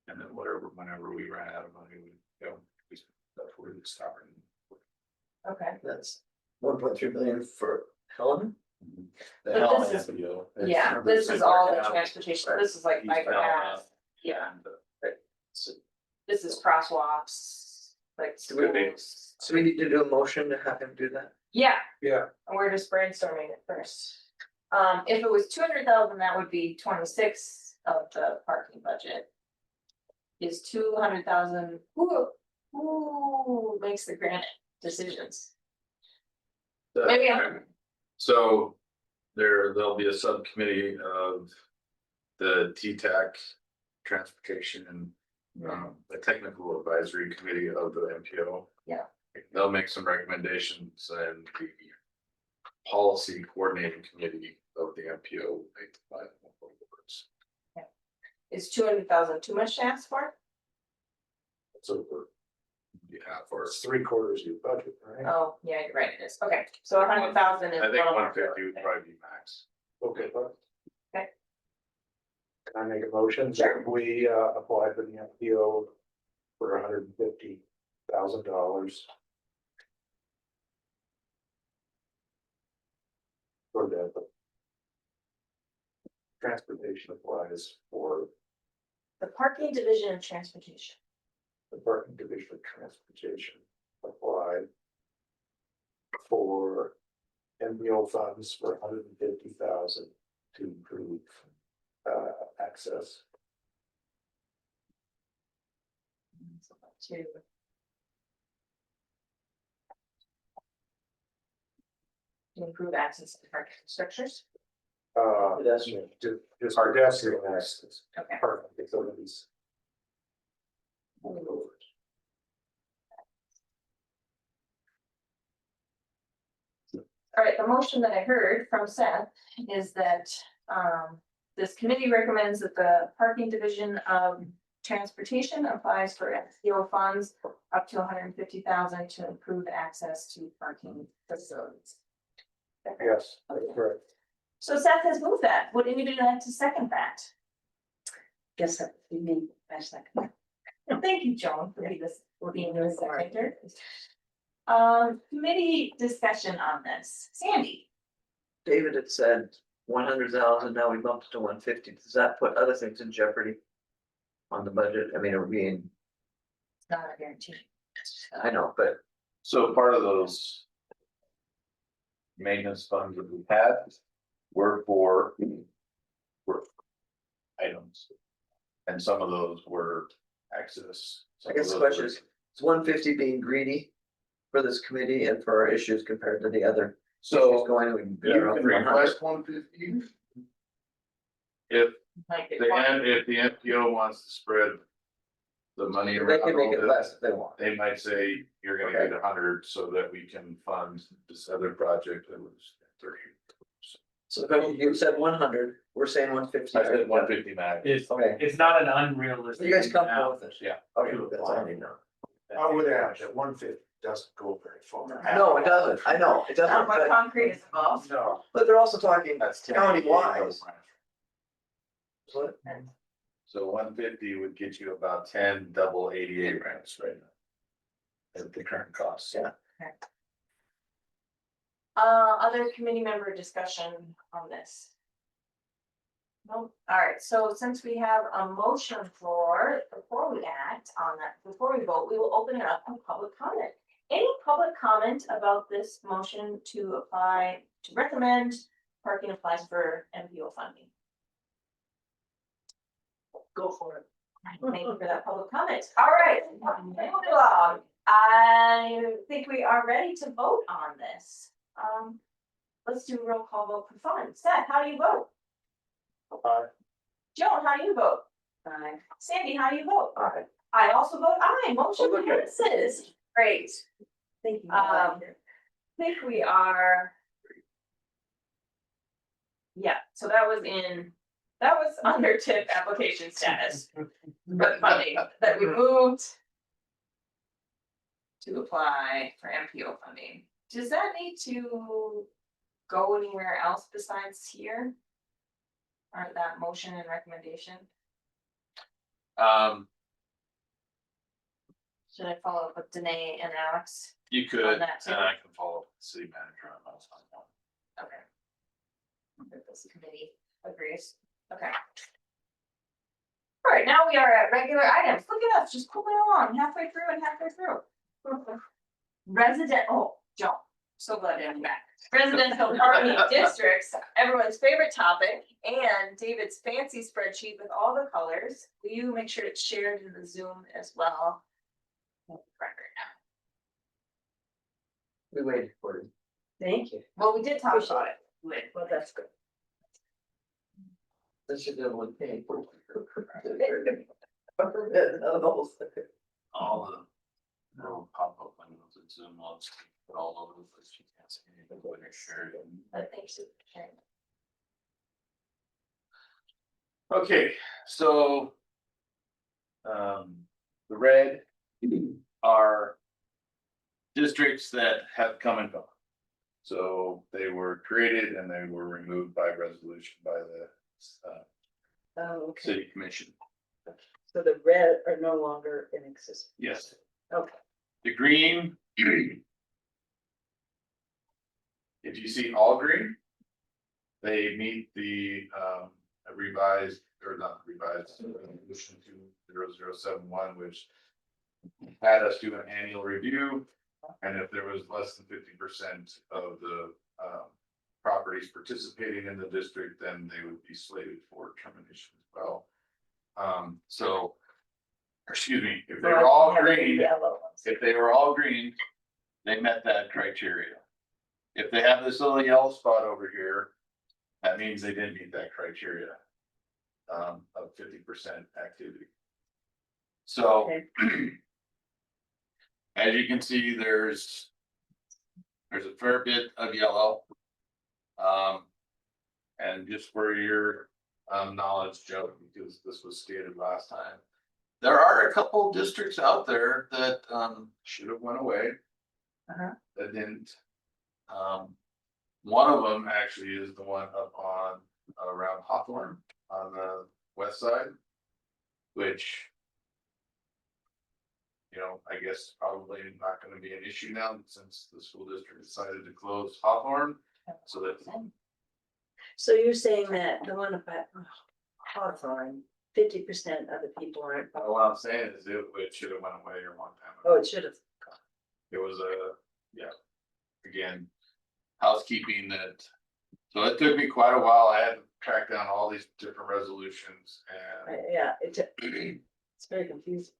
And then whenever we ran out of money, that's where we started.
okay,
That's 1.3 million for Helen.
The
But
Hell
this is-
MPO.
yeah, this is all the transportation, this is like
East
micro
Alabama.
paths, yeah,
And,
this is crosswalks, like
Could be.
schools.
So we need to do a motion to have him do that.
Yeah,
Yeah,
and we're just brainstorming it first. If it was 200,000, that would be 26 of the parking budget. Is 200,000, who makes the grant decisions? Maybe I'm,
So there'll be a subcommittee of the TTAC Transportation and the Technical Advisory Committee of the MPO.
Yeah.
They'll make some recommendations, and the Policy Coordinating Committee of the MPO will make the final reports.
is 200,000 too much to ask for?
it's over.
Yeah, for
It's 3/4 of your budget, right?
Oh, yeah, you're right, it is, okay, so 100,000 is.
I
a
think
little more
150 would
realistic.
probably be max.
Okay, but.
Okay.
Can I make a motion?
Sure.
We apply for the MPO for $150,000. For the. Transportation applies for
The parking division of transportation.
the parking division of transportation applied. For MPO funds for $150,000 to improve access.
To to improve access to parking structures.
Pedestrian.
Just pedestrian access.
Okay.
Perfect, facilities.
All right, the motion that I heard from Seth is that this committee recommends that the parking division of transportation applies for FPO funds up to 150,000 to improve access to parking facilities.
Yes, that's correct.
So Seth has moved that. Would anybody like to second that?
Guess that would be me, I second.
Thank you, Joan, for being the seconder. Committee discussion on this. Sandy?
David had said 100,000, now we bumped it to 150. Does that put other things in jeopardy? On the budget, I mean, are we being,
It's not a guarantee.
I know, but
So part of those. Maintenance funds that we had were for. Were items. And some of those were access.
I guess the question is 150 being greedy? For this committee and for our issues compared to the other.
So
issues going, we can
you
get around
can
300.
request 150. If
Like,
if the MPO wants to spread. The money
They
around.
can
a
make
little
it
bit,
less if they want.
They might say, you're gonna
Okay.
get 100 so that we can fund this other project that was 30.
So if you said 100, we're saying 150.
I said 150 max.
It's,
Okay.
it's not an
Are
unrealistic.
you guys comfortable
amount.
with it?
Yeah.
Okay, that's all I need to know.
I would add that 150 doesn't go very far.
No, it doesn't, I know, it
Not
doesn't,
what
but,
concrete is involved.
No.
but they're also talking
That's
county-wise. What?
So 150 would get you about 10 double 88 ramps right now. At the current cost.
Yeah.
Other committee member discussion on this? No, all right, so since we have a motion floor, before we act on that, before we vote, we will open it up to public comment. Any public comment about this motion to apply, to recommend parking applies for MPO funding?
Go for it.
Thank you for that public comment. All right, moving along. I think we are ready to vote on this. Let's do a roll call vote for fun. Seth, how do you vote?
Aye.
Joan, how do you vote?
Aye.
Sandy, how do you vote?
Aye.
I also vote aye. Motion
Oh, okay.
passes. Great.
Thank you.
I think we are. Yeah, so that was under tip application status. But funding that we moved. To apply for MPO funding. Does that need to go anywhere else besides here? Or that motion and recommendation? Should I follow up with Danae and Alex?
You could,
On
and
that too.
I can follow up with the city manager on those.
Okay. If this committee agrees, okay. All right, now we are at regular items. Look at us, just moving along halfway through and halfway through. Resident, oh, Joan, so glad to have you back. Residential parking districts, everyone's favorite topic, and David's fancy spreadsheet with all the colors. Will you make sure it's shared in the Zoom as well? Record now.
We waited for it.
Thank you.
Well, we did talk about it.
Well, that's good.
This should have one thing.
All the little pop-up windows and Zoom logs put all over the place. You can't see anything when you're sharing.
But thanks for sharing.
Okay, so. The red are. Districts that have come and gone. So they were created and they were removed by resolution by the
Oh, okay.
city commission.
So the red are no longer in existence.
Yes.
Okay.
The green. If you see all green. They meet the revised or not revised resolution 20071, which. Had us do an annual review. And if there was less than 50% of the properties participating in the district, then they would be slated for termination as well. So. Excuse me, if they were all green.
Yellow ones.
If they were all green, they met that criteria. If they have this little yellow spot over here, that means they didn't meet that criteria. Of 50% activity. So. As you can see, there's a fair bit of yellow. And just for your knowledge, Joe, because this was stated last time. There are a couple districts out there that should have went away. That didn't. One of them actually is the one up on around Hawthorne on the west side, which. You know, I guess probably not gonna be an issue now since the school district decided to close Hawthorne. So that,
So you're saying that the one about Hawthorne, 50% of the people aren't.
what I'm saying is it should have went away a long time
Oh,
ago.
it should have.
It was again, housekeeping that. So it took me quite a while. I had to track down all these different resolutions and.
Yeah, it's very confusing.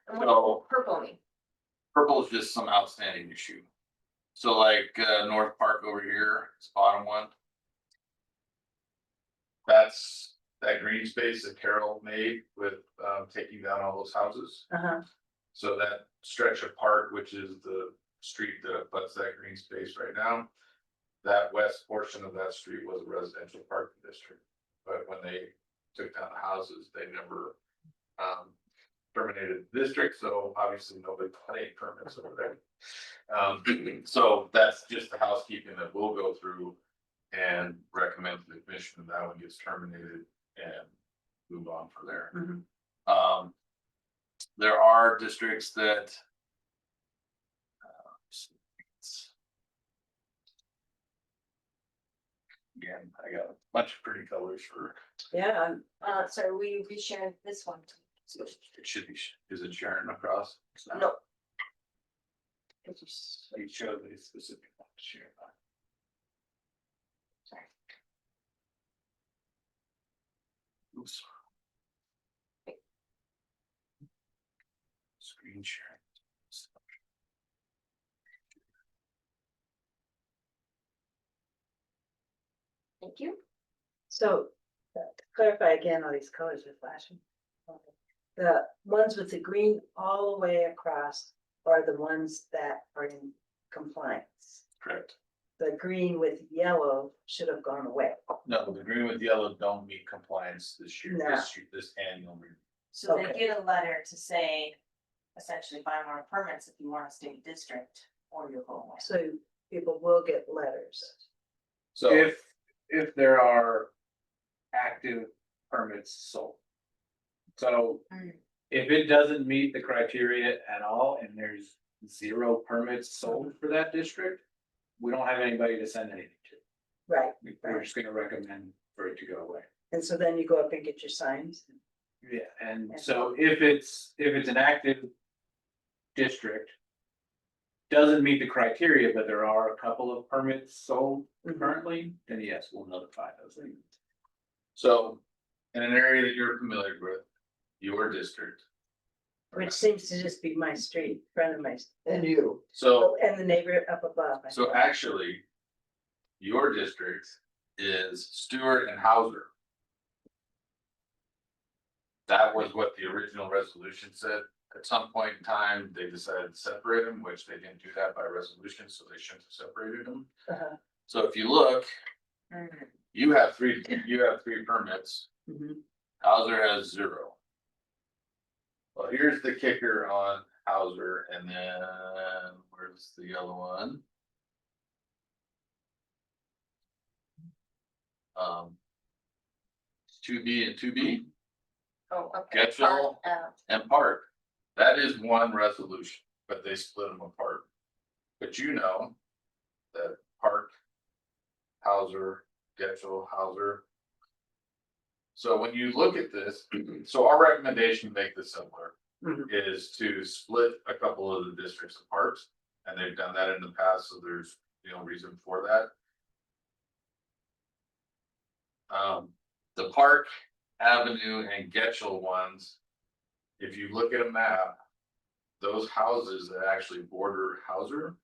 And what
So-
does purple mean?
Purple is just some outstanding issue. So like North Park over here, it's bottom one. That's that green space that Carol made with taking down all those houses. So that stretch of park, which is the street that abuts that green space right now. That west portion of that street was a residential parking district. But when they took down the houses, they never terminated the district, so obviously nobody got any permits over there. So that's just the housekeeping that we'll go through and recommend to the commission that one gets terminated and move on from there. There are districts that again, I got a bunch of pretty colors for,
Yeah,
So we reshared this one.
it should be, is it Sharon across?
No.
You showed the specific one, Sharon.
Sorry.
Oops. Screen sharing.
Thank you.
so to clarify again, all these colors are flashing. The ones with the green all the way across are the ones that are in compliance.
Correct.
The green with yellow should have gone away.
No, the green with yellow don't meet compliance this year,
No.
this annual. review.
So they
Okay.
get a letter to say, essentially buy more permits if you want to stay district, or you'll go away.
So people will get letters.
So
If there are active permits sold. So if it doesn't meet the criteria at all and there's 0 permits sold for that district, we don't have anybody to send anything to.
Right,
We're just gonna recommend for it to go away.
and so then you go up and get your signs.
Yeah, and so if it's an active district. Doesn't meet the criteria, but there are a couple of permits sold currently, then yes, we'll notify those things.
So, in an area that you're familiar with, your district,
Which seems to just be my street, front of my,
And you,
so,
and the neighbor up above.
so actually. Your district is Stewart and Hauser. That was what the original resolution said. At some point in time, they decided to separate them, which they didn't do that by resolution, so they shouldn't have separated them. So if you look, you have three permits.
Mhm.
Hauser has 0. Well, here's the kicker on Hauser, and then where's the yellow one? It's 2B and 2B
Oh, okay.
Getchell.
Park,
and Park. That is one resolution, but they split them apart. But you know that Park, Hauser, Getchell, Hauser. So when you look at this, so our recommendation to make this simpler is to split a couple of the districts apart. And they've done that in the past, so there's no reason for that. The Park Avenue and Getchell ones, if you look at a map, those houses that actually border Hauser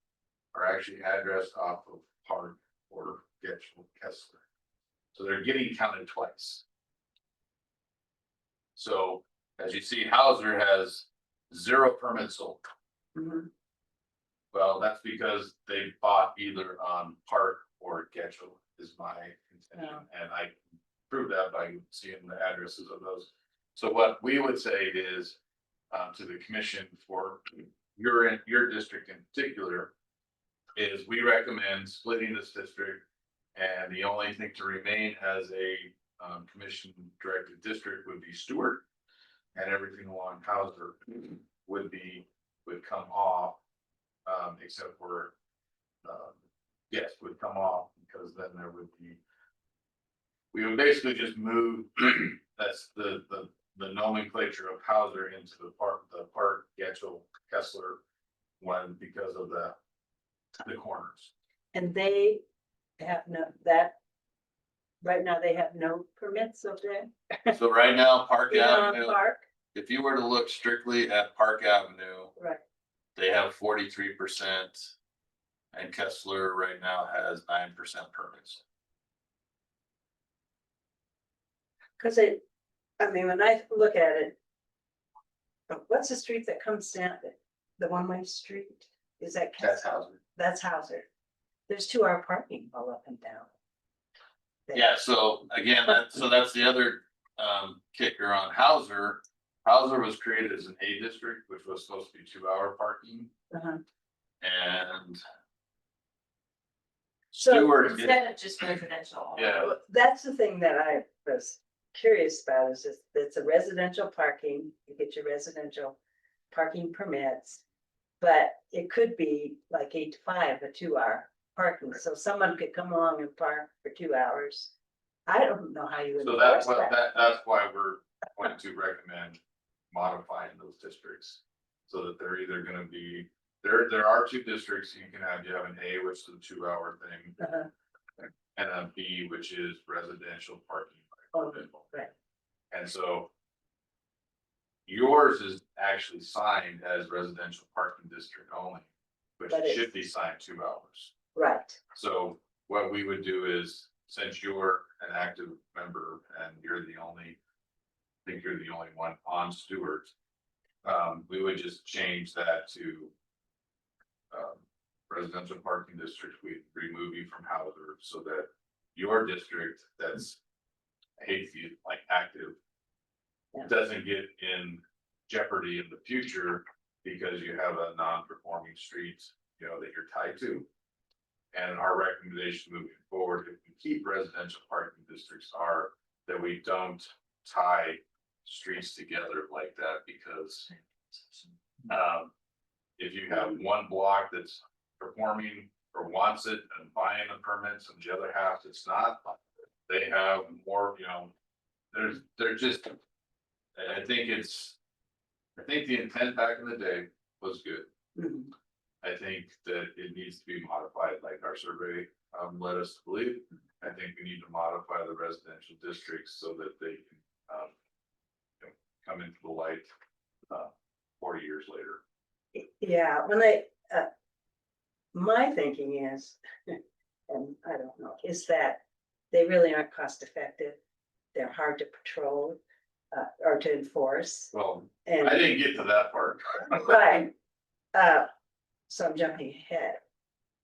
are actually addressed off of Park or Getchell, Kessler. So they're getting counted twice. So as you see, Hauser has 0 permits sold.
Mhm.
Well, that's because they bought either on Park or Getchell is my intention, and I prove that by seeing the addresses of those. So what we would say is, to the commission for your district in particular, is we recommend splitting this district. And the only thing to remain as a, commission directed district would be Stewart. And everything along Hauser would come off, except for, yes, would come off, because then there would be. We would basically just move, that's the nomenclature of Hauser into the Park, Getchell, Kessler one, because of the corners.
And they have no, that, right now they have no permits over there.
So right now, Park
Even on
Avenue,
Park,
if you were to look strictly at Park Avenue,
right,
they have 43%. And Kessler right now has 9% permits.
cause I mean, when I look at it. What's the street that comes down, the one-way street, is that?
That's Hauser.
That's Hauser. There's 2-hour parking all up and down. there.
Yeah, so again, that's the other kicker on Hauser. Hauser was created as an A district, which was supposed to be 2-hour parking,
Uh-huh.
and
So
Stewart did,
Instead of just residential.
yeah,
that's the thing that I was curious about, is just, it's a residential parking, you get your residential parking permits. But it could be like 8 to 5, a 2-hour parking, so someone could come along and park for 2 hours. I don't know how you would
so that's
enforce
what,
that.
that's why we're going to recommend modifying those districts. So that they're either gonna be, there are 2 districts you can have, you have an A, which is the 2-hour thing.
Uh-huh.
And a B, which is residential parking.
Oh, right.
And so. Yours is actually signed as residential parking district only, which
But
it
it's-
should be signed 2 hours.
Right,
So what we would do is, since you're an active member and you're the only. I think you're the only one on Stewart. We would just change that to. Residential parking district, we remove you from Hauser so that your district that's. I hate to be like active.
Yeah.
Doesn't get in jeopardy in the future because you have a non-performing street, that you're tied to. And our recommendation moving forward, if we keep residential parking districts, are that we don't tie streets together like that, because. If you have one block that's performing or wants it and buying the permits, and the other half that's not, they have more, they're just. I think the intent back in the day was good.
Mhm.
I think that it needs to be modified, like our survey led us to believe. I think we need to modify the residential districts so that they can come into the light 40 years later.
yeah, my thinking is, and I don't know, is that they really aren't cost effective. They're hard to patrol, or to enforce,
Well,
and.
I didn't get to that part.
Right, so I'm jumping ahead.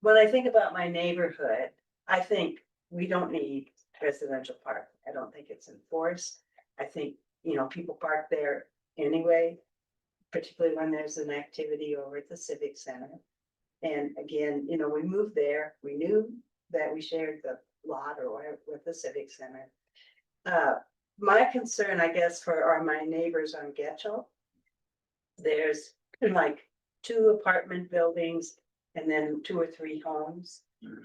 When I think about my neighborhood, I think we don't need residential parking. I don't think it's enforced. I think, people park there anyway, particularly when there's an activity over at the Civic Center. And again, we moved there, we knew that we shared the lot or whatever with the Civic Center. My concern, I guess, are my neighbors on Getchell. There's like 2 apartment buildings and then 2 or 3 homes.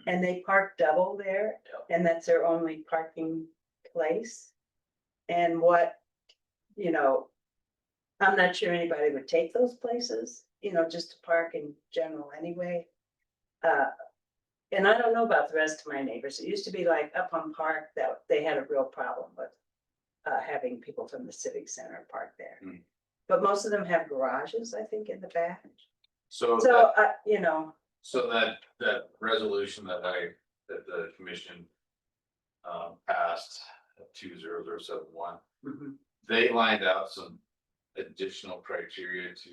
And they park double there, and that's their only parking place. And I'm not sure anybody would take those places, just to park in general anyway. And I don't know about the rest of my neighbors. It used to be like up on Park that they had a real problem with having people from the Civic Center park there.
Hmm.
But most of them have garages, I think, in the back.
So
So,
that resolution that I that the commission passed 20071. They lined out some additional criteria to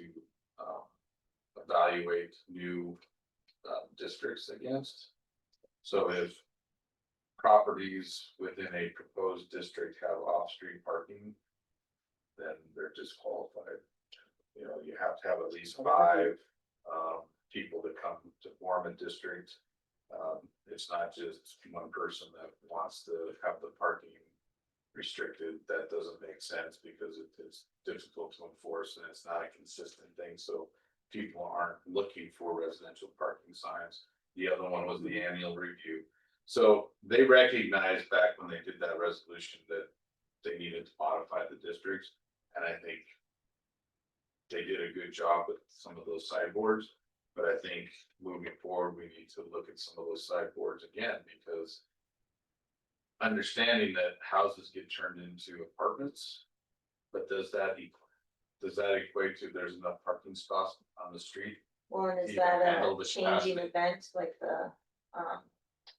evaluate new districts against. So if properties within a proposed district have off-street parking, then they're disqualified. You know, you have to have at least 5 people that come to form a district. It's not just one person that wants to have the parking restricted. That doesn't make sense because it's difficult to enforce and it's not a consistent thing. So people aren't looking for residential parking signs. The other one was the annual review. So they recognized back when they did that resolution that they needed to modify the districts. And I think they did a good job with some of those sideboards. But I think moving forward, we need to look at some of those sideboards again, because understanding that houses get turned into apartments, but does that equate to there's enough parking spots on the street?
Well, and is
You
that
can handle
a
the
changing
capacity.
event, like the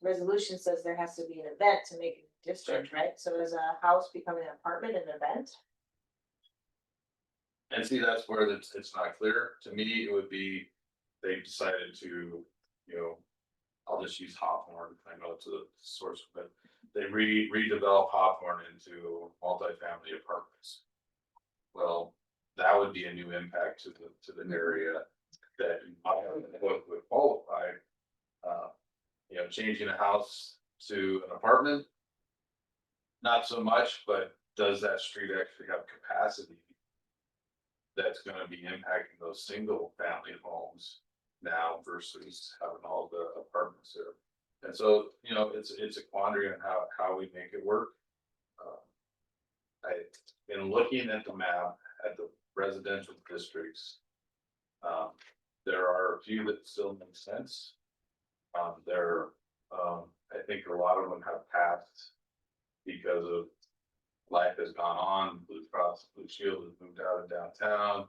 resolution says there has to be an event to make it a district, right? So is a house becoming an apartment an event?
And see, that's where it's not clear. To me, it would be, they decided to, you know, I'll just use Hawthorne, I know it's a source, but they redevelop Hawthorne into multifamily apartments. Well, that would be a new impact to the area that would qualify. You know, changing a house to an apartment, not so much, but does that street actually have capacity that's gonna be impacting those single family homes now versus having all the apartments there? And so, you know, it's a quandary on how we make it work. In looking at the map, at the residential districts, there are a few that still make sense. I think a lot of them have passed because of life has gone on. Blue Cross Blue Shield has moved out of downtown.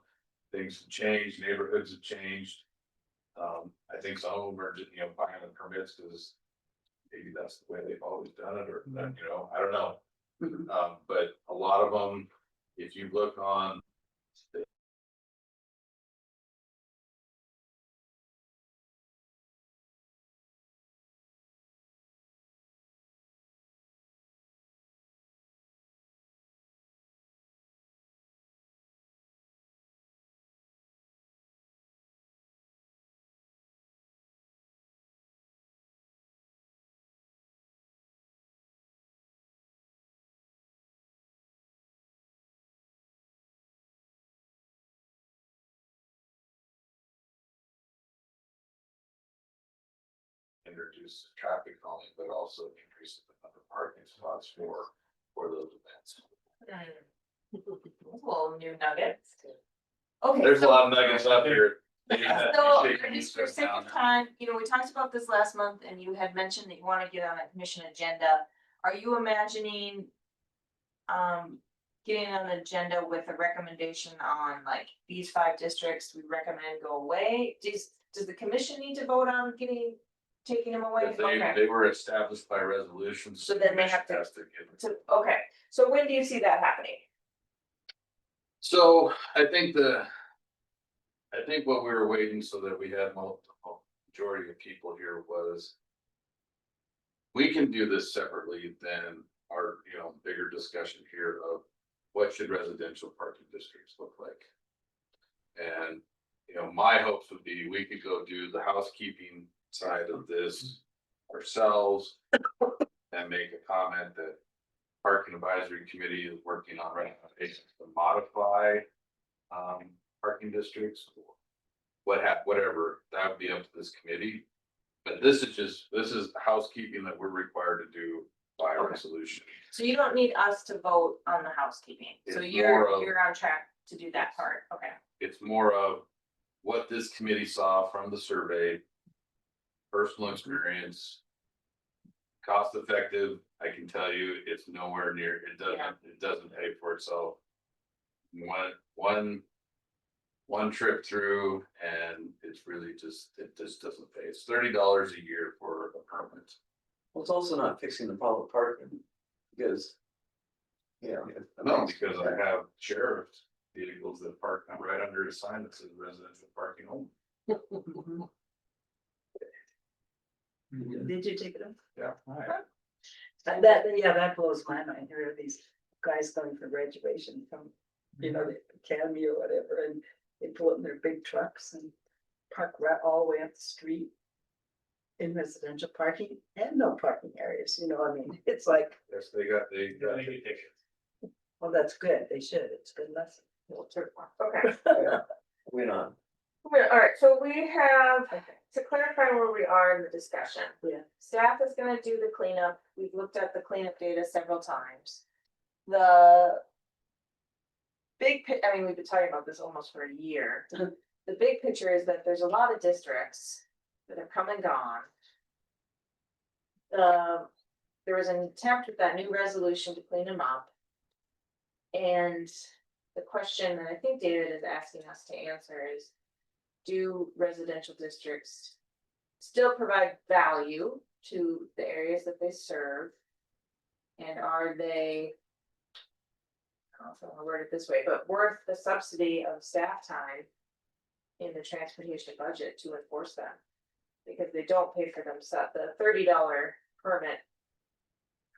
Things have changed, neighborhoods have changed. I think some of them are just, you know, buying the permits because maybe that's the way they've always done it, or, you know, I don't know. But a lot of them, if you look on introduce traffic calming, but also increase the number of parking spots for those events.
Well, new nuggets. Okay.
There's a
so-
lot of nuggets up here.
So, just for sake of time, you know, we talked about this last month and you had mentioned that you wanna get on a commission agenda. Are you imagining? Getting on an agenda with a recommendation on like these 5 districts we recommend go away? Does the commission need to vote on taking them away?
If
Okay.
they were established by resolutions.
So then they have to-
give-
Okay, so when do you see that happening?
So I think what we were waiting so that we had multiple majority of people here was. We can do this separately than our, you know, bigger discussion here of what should residential parking districts look like. And, you know, my hopes would be we could go do the housekeeping side of this ourselves. And make a comment that Parking Advisory Committee is working on recommendations to modify. Parking districts. Whatever, that would be up to this committee. But this is housekeeping that we're required to do by
Okay.
resolution.
So you don't need us to vote on the housekeeping, so
It's
you're
more of-
on track to do that part, okay?
It's more of what this committee saw from the survey. Personal experience. Cost effective, I can tell you, it's nowhere near, it doesn't pay for itself. One trip through and it's really just, it just doesn't pay. It's $30 a year for a permit.
Well, it's also not fixing the problem of parking, because. Yeah.
No, because I have sheriff's vehicles that park right under a sign that says residential parking only.
Did you take it up?
Yeah.
And that, yeah, that blows my mind. Here are these guys going for graduation from, you know, the academy or whatever, and they pull in their big trucks and park right all the way up the street. In residential parking and no parking areas, you know, I mean, it's like,
Yes, they got tickets.
well, that's good. They should. It's a good lesson.
Okay.
We're not.
All right, so we have, to clarify where we are in the discussion.
Yeah.
Staff is gonna do the cleanup. We've looked at the cleanup data several times. The I mean, we've been talking about this almost for a year. The big picture is that there's a lot of districts that have come and gone. There was an attempt with that new resolution to clean them up. And the question that I think David is asking us to answer is, do residential districts still provide value to the areas that they serve? And are they, I don't know if I want to word it this way, but worth the subsidy of staff time in the transportation budget to enforce them? Because they don't pay for themselves. The $30 permit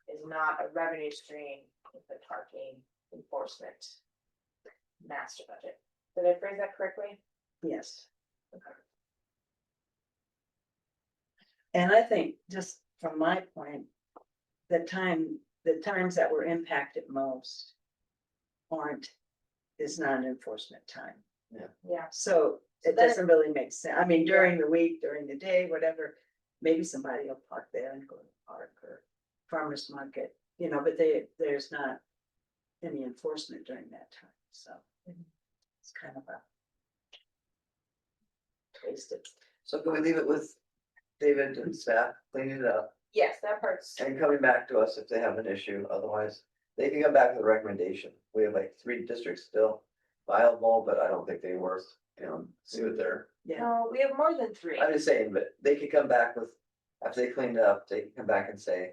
is not a revenue stream with the parking enforcement master budget. Did I phrase that correctly?
Yes.
Okay.
And I think, just from my point, the times that were impacted most is not an enforcement time.
Yeah.
So it
then-
doesn't really make sense. I mean, during the week, during the day, whatever, maybe somebody will park there and go to the park or farmer's market, you know, but there's not any enforcement during that time, so. It's kind of a wasted.
So can we leave it with David and staff cleaning it up
Yes, that part's,
and coming back to us if they have an issue, otherwise. They can come back with a recommendation. We have like 3 districts still viable, but I don't think they worth, see what they're.
Yeah,
no, we have more than 3.
I'm just saying, but they could come back with, after they cleaned it up, they can come back and say.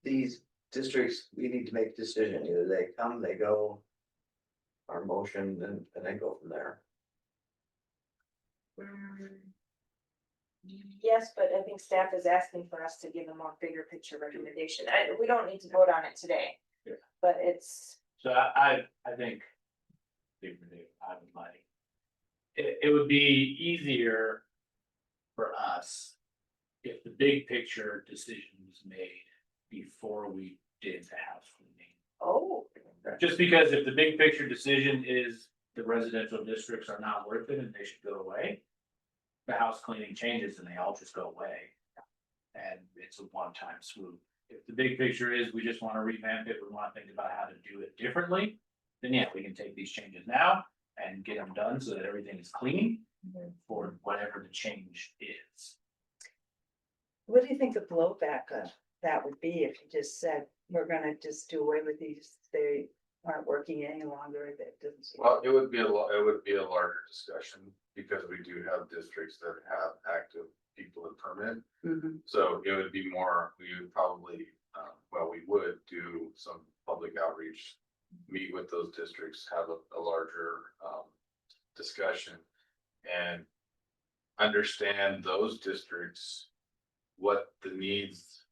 These districts, we need to make a decision, either they come, they go. Our motion and then go from there.
Yes, but I think staff is asking for us to give them a bigger picture recommendation. We don't need to vote on it today.
Yeah.
But it's,
So I think. I would like. It would be easier. For us. If the big picture decision was made before we did the house cleaning.
oh,
Just because if the big picture decision is the residential districts are not worth it and they should go away. The house cleaning changes and they all just go away. And it's a one-time swoop. If the big picture is we just want to revamp it, we want to think about how to do it differently. Then yeah, we can take these changes now and get them done so that everything is clean for whatever the change is.
what do you think the blowback of that would be if you just said, we're gonna just do away with these, they aren't working any longer, that doesn't seem.
Well, it would be a larger discussion because we do have districts that have active people in permit.
Mhm.
So it would be more, we would probably, we would do some public outreach. Meet with those districts, have a larger discussion. And understand those districts. What the needs.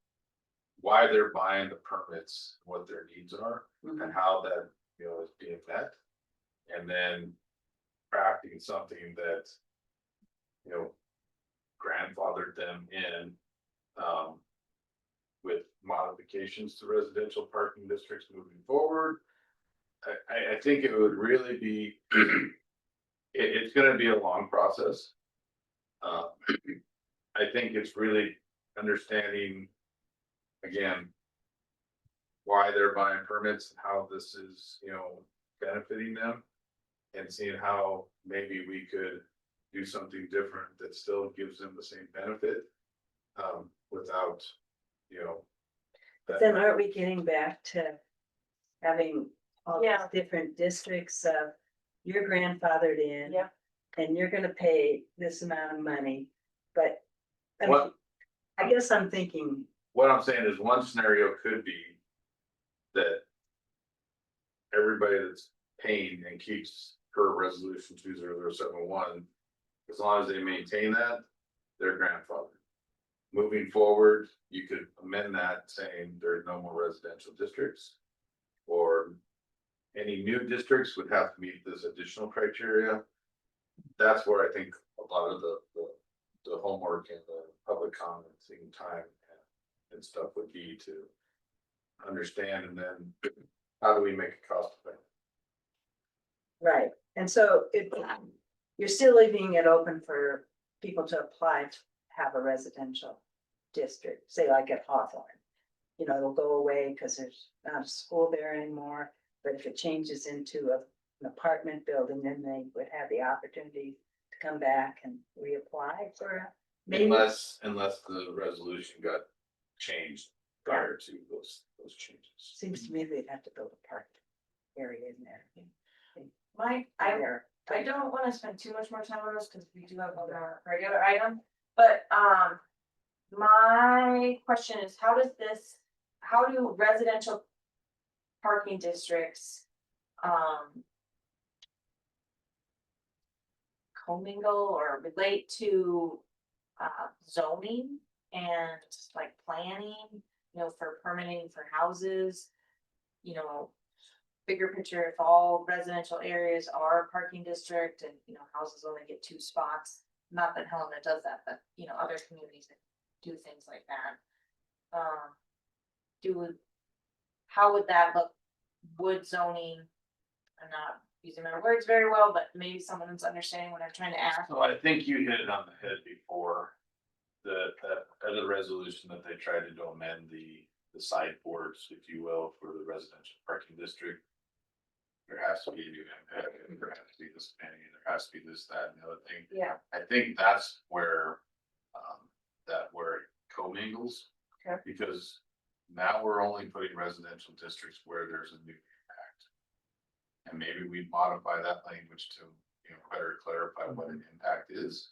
Why they're buying the permits, what their needs are, and how that, is being met. And then crafting something that. Grandfathered them in. With modifications to residential parking districts moving forward. I think it would really be. It's gonna be a long process. I think it's really understanding. Again. Why they're buying permits and how this is, benefiting them. And seeing how maybe we could do something different that still gives them the same benefit. Without,
But then aren't we getting back to having all these
Yeah.
different districts of, you're grandfathered in?
Yeah.
And you're gonna pay this amount of money, but, I mean,
What-
I guess I'm thinking,
what I'm saying is one scenario could be that everybody that's paying and keeps per resolution 20071, as long as they maintain that, they're grandfathered. Moving forward, you could amend that saying there's no more residential districts. Or any new districts would have to meet this additional criteria. That's where I think a lot of the homework and the public commenting time and stuff would be to understand, and then how do we make it cost effective?
Right, and so you're still leaving it open for people to apply to have a residential district, say like at Hawthorne. You know, it'll go away because there's not a school there anymore, but if it changes into an apartment building, then they would have the opportunity to come back and reapply for maybe.
Unless the resolution got changed prior to those changes.
Seems to me they'd have to build a park area in there.
Mike,
There.
I don't wanna spend too much more time on this, cause we do have other regular item, but, my question is, how do residential parking districts, commingle or relate to, zoning and like planning, you know, for permitting for houses, you know, bigger picture, if all residential areas are a parking district and, you know, houses only get 2 spots. Not that Helena does that, but, you know, other communities that do things like that. How would that look? Would zoning, I'm not using my words very well, but maybe someone's understanding what I'm trying to ask.
So I think you hit it on the head before. That other resolution that they tried to do amend the sideboards, if you will, for the residential parking district. There has to be a new impact, there has to be this planning, there has to be this, that, and the other thing.
Yeah,
I think that's where, where it commingles.
Okay.
Because now we're only putting residential districts where there's a new impact. And maybe we modify that language to, you know, better clarify what an impact is.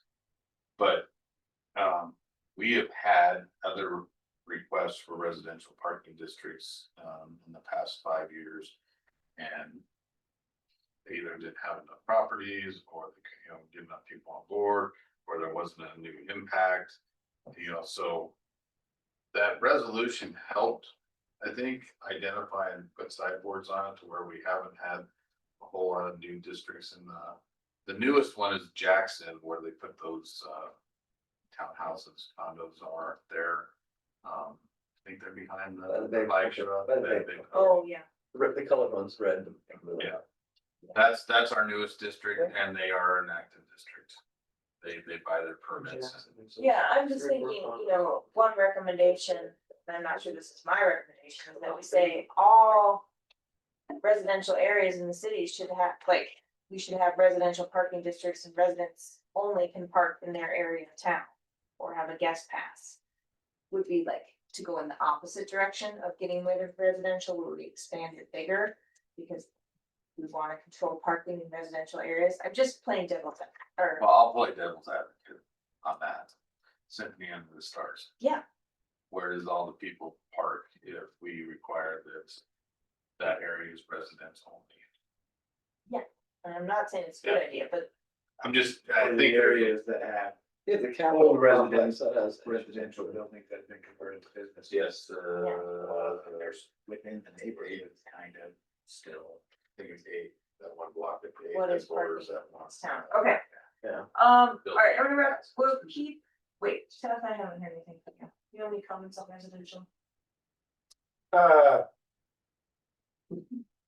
But, we have had other requests for residential parking districts, in the past 5 years. And they either didn't have enough properties, or they, you know, didn't have people on board, or there wasn't a new impact, you know, so. That resolution helped, I think, identify and put sideboards on it to where we haven't had a whole lot of new districts in the newest one is Jackson, where they put those, townhouses, condos are there. I think they're behind the
big-
bike shop.
by the
that
big-
big-
oh, yeah,
The colored one's red.
Yeah. That's our newest district, and they are an active district. They buy their permits.
yeah, I'm just thinking, you know, one recommendation, and I'm not sure this is my recommendation, is that we say all. Residential areas in the city should have, like, we should have residential parking districts and residents only can park in their area of town. Or have a guest pass. Would be like to go in the opposite direction of getting rid of residential, where we expand it bigger, because. We wanna control parking in residential areas, I'm just playing devil's advocate, or,
Well, I'll play devil's advocate on that. Symphony under the stars.
yeah,
Where does all the people park if we require that area is residential only?
and I'm not saying it's a good idea, but.
I think
the areas that have
Yeah, the
old
capital
residents,
residence.
residential buildings that have been converted to business.
Yes,
There's within the neighborhood, kind of still.
I think it's 8, that one block of 8.
What
that
is
borders
parking
that one.
town, okay.
Yeah.
Alright, I'm gonna, we'll keep, wait, Steph, I haven't heard anything from you. You have any comments on residential?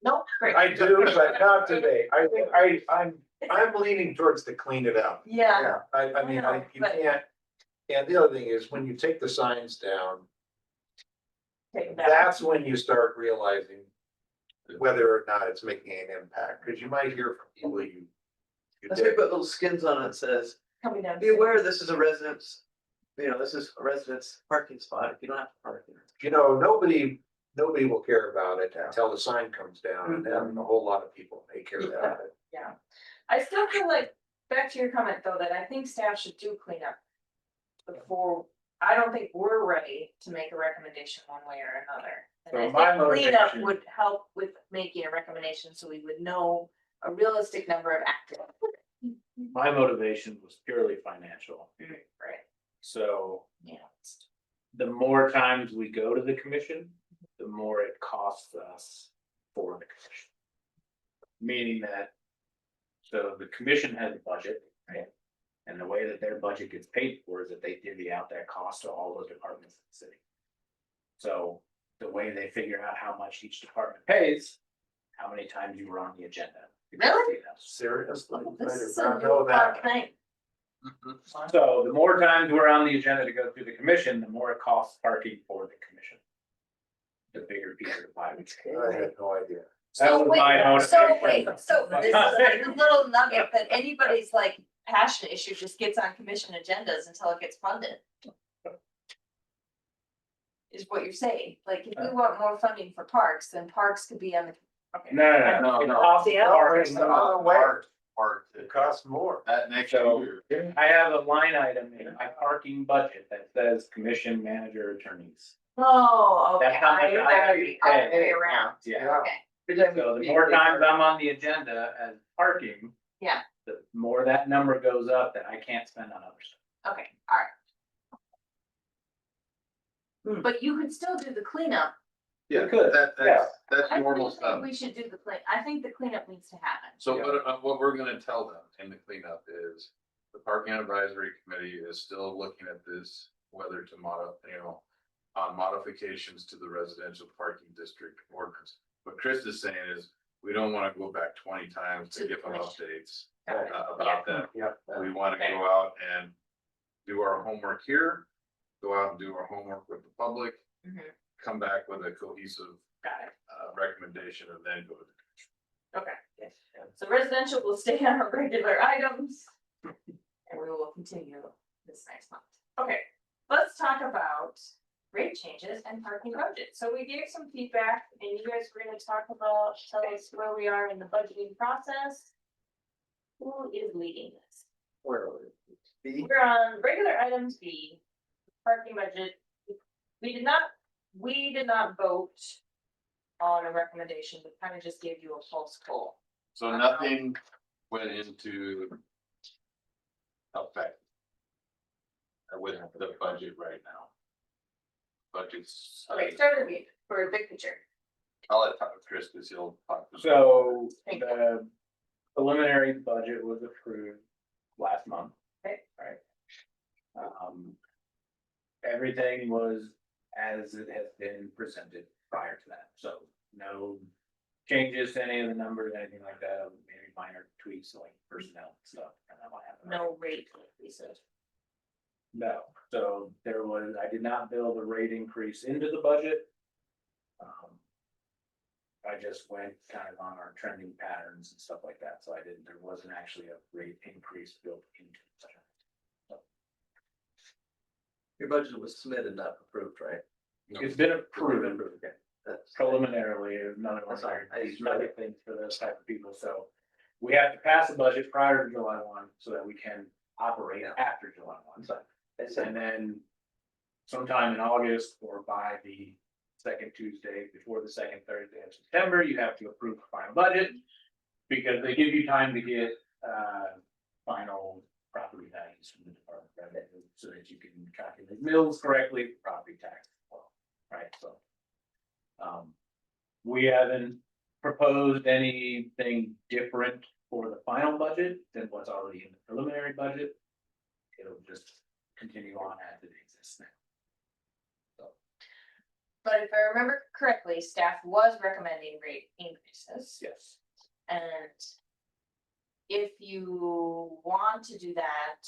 Nope, great.
I do, but not today. I think I'm leaning towards to clean it up.
Yeah,
I mean, you
But-
can't, and the other thing is, when you take the signs down,
take it back.
that's when you start realizing whether or not it's making an impact, because you might hear from people you
Let's put little skins on it that says,
Coming down.
be aware this is a residence. You know, this is a residence parking spot, if you don't have to park there.
you know, nobody will care about it until the sign comes down, and then a whole lot of people may care about it.
Yeah, I still feel like, back to your comment though, that I think staff should do cleanup. Before I don't think we're ready to make a recommendation one way or another.
So
And
my
I think cleanup
motivation-
would help with making a recommendation, so we would know a realistic number of active.
My motivation was purely financial,
Right,
so
yeah.
the more times we go to the commission, the more it costs us for the commission. Meaning that, so the commission has a budget, right? And the way that their budget gets paid for is that they divvy out that cost to all those departments in the city. So the way they figure out how much each department pays, how many times you were on the agenda.
Really?
Seriously?
This
I did
is a
not know
new
that.
thing.
So the more times we're on the agenda to go through the commission, the more it costs parking for the commission. The bigger piece of the pie.
I had no idea.
That was my motivation.
So this is like a little nugget that anybody's like passionate issue just gets on commission agendas until it gets funded. Is what you're saying, like if we want more funding for parks, then parks could be on the. Okay.
No. It costs
Yeah.
parking.
It's on the way.
Part
It costs more.
that next
So
year.
I have a line item in my parking budget that says commission manager attorneys.
Oh, okay,
That's how much I
I
pay.
way around,
Yeah,
okay,
so the more times I'm on the agenda as parking.
Yeah.
The more that number goes up that I can't spend on other stuff.
okay, alright.
Hmm.
But you could still do the cleanup.
Yeah,
could,
that's
I
normal
really think
stuff.
we should do the clean, I think the cleanup needs to happen.
So what we're gonna tell them in the cleanup is, the parking advisory committee is still looking at this, whether to on modifications to the residential parking district ordinance. What Chris is saying is, we don't wanna go back 20 times
To
to
the
give them
commission.
updates
Got it.
about that.
Yep.
We wanna
Okay.
go out and do our homework here, go out and do our homework with the public,
Mhm.
come back with a cohesive
Got it,
recommendation and then go to the
okay. So residential will stay on our regular items. And we will continue this next month. Okay, let's talk about rate changes and parking budget. So we gave some feedback and you guys were gonna talk about, tell us where we are in the budgeting process. Who is leading this?
Where are we?
We're on regular items B, parking budget. We did not vote on a recommendation, we kind of just gave you a false goal.
So nothing went into effect with the budget right now. Budgets.
Okay, start with me for a big picture.
I'll let Chris, because he'll talk.
So
Thank
the preliminary budget was approved last month.
Okay.
Right. Everything was as it has been presented prior to that, so no changes to any of the numbers, anything like that, maybe minor tweaks like personnel stuff. And that might happen.
No rate increases.
No, so there was, I did not build a rate increase into the budget. I just went kind of on our trending patterns and stuff like that, so there wasn't actually a rate increase built into the budget.
Your budget was submitted, not approved, right?
It's been approved
That's
preliminarily, none of us
That's all right.
are, these other things for those type of people, so. We have to pass a budget prior to July 1 so that we can operate after July 1. So, and then sometime in August or by the second Tuesday before the second Thursday of September, you have to approve the final budget. Because they give you time to get final property values from the Department of Revenue so that you can calculate mills correctly, for property tax, as well, right? So. We haven't proposed anything different for the final budget than what's already in the preliminary budget. It'll just continue on as it exists now.
But if I remember correctly, staff was recommending rate increases.
Yes.
And if you want to do that,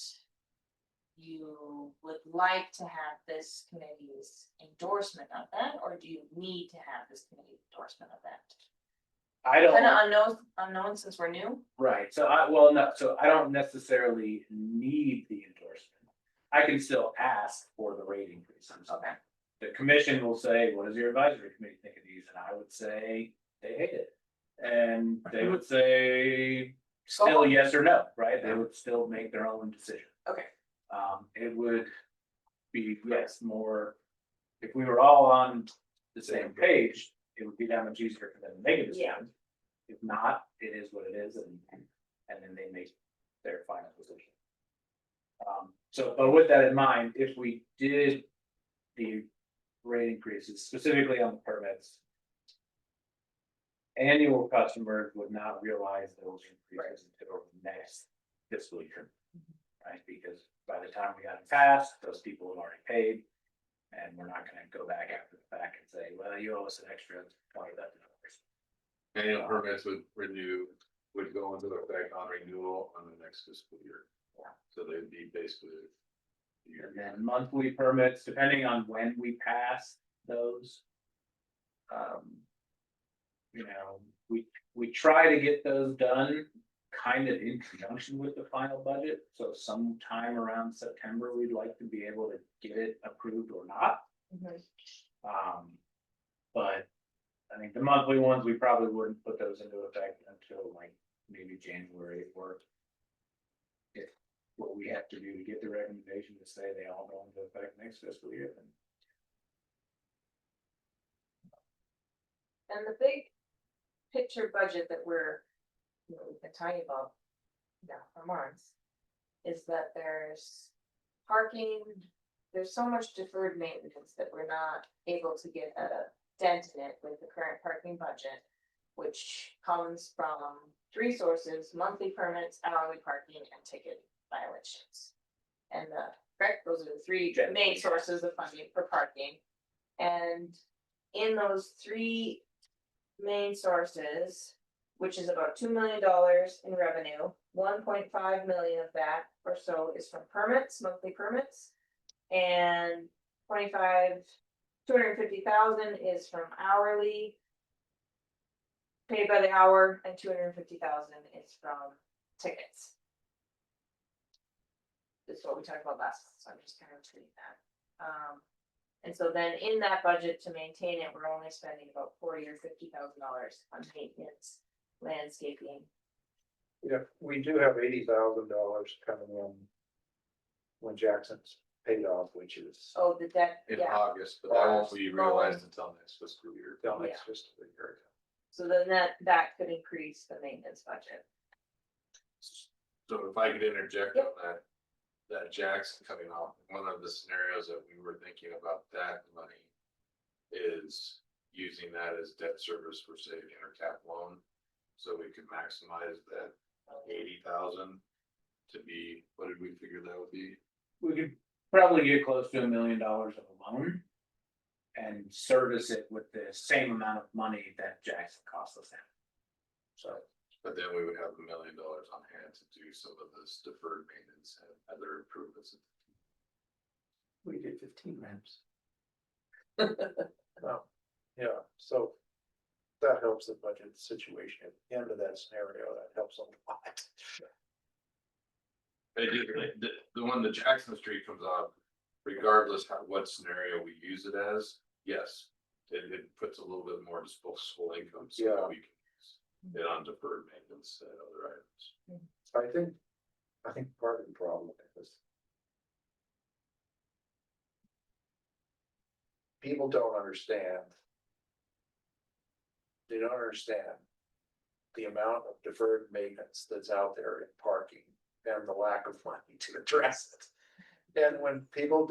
you would like to have this committee's endorsement of that, or do you need to have this committee's endorsement of that?
I don't.
Kind of unknown since we're new.
Right, so I don't necessarily need the endorsement. I can still ask for the rate increases.
Okay.
The commission will say, what does your advisory committee think of these? And I would say, they hate it. And they would say, still yes or no, right? They would still make their own decision.
Okay.
It would, be, yes, more. If we were all on the same page, it would be that much easier for them to make a decision. If not, it is what it is, and then they make their final decision. So, but with that in mind, if we did the rate increases specifically on the permits, annual customers would not realize those increases until next fiscal year. Right, because by the time we got it passed, those people have already paid. And we're not gonna go back after the fact and say, well, you owe us an extra $20.
Annual permits would go into effect on renewal on the next fiscal year.
Yeah.
So they'd be basically. a year
And then monthly permits, depending on when we pass those. You know, we try to get those done kind of in conjunction with the final budget, so sometime around September, we'd like to be able to get it approved or not. But I think the monthly ones, we probably wouldn't put those into effect until like maybe January, or if what we have to do to get the recommendation to say they all go into effect next fiscal year, then
And the big picture budget that we've been talking about now for months, is that there's parking, there's so much deferred maintenance that we're not able to get a dent in it with the current parking budget, which comes from three sources: monthly permits, hourly parking, and ticket violations. And those are the three main sources of funding for parking. And in those three main sources, which is about $2 million in revenue, 1.5 million of that or so is from permits, monthly permits. And 250,000 is from hourly, paid by the hour, and 250,000 is from tickets. This is what we talked about last, so I'm just kind of treating that. And so then in that budget to maintain it, we're only spending about $40,000 or $50,000 on maintenance, landscaping.
Yeah, we do have $80,000 coming in when Jackson's paid off, which is
Oh, the debt,
In
yeah,
August, but that won't be realized until next fiscal year.
till next fiscal year.
so then that could increase the maintenance budget.
So if I could interject
Yep.
on that Jackson coming off, one of the scenarios that we were thinking about that money is using that as debt service for say an intercap loan. So we could maximize that 80,000 to be, what did we figure that would be?
we could probably get close to $1 million of a loan. And service it with the same amount of money that Jackson cost us now. So.
But then we would have $1 million on hand to do some of this deferred maintenance and other improvements.
We did 15 ramps.
No, yeah, so that helps the budget situation at the end of that scenario, that helps a lot.
The one, the Jackson Street comes off, regardless what scenario we use it as, yes, it puts a little bit more disposable income, so
Yeah.
that we can use it on deferred maintenance and other items.
I think part of the problem is people don't understand. They don't understand the amount of deferred maintenance that's out there in parking and the lack of money to address it. And when people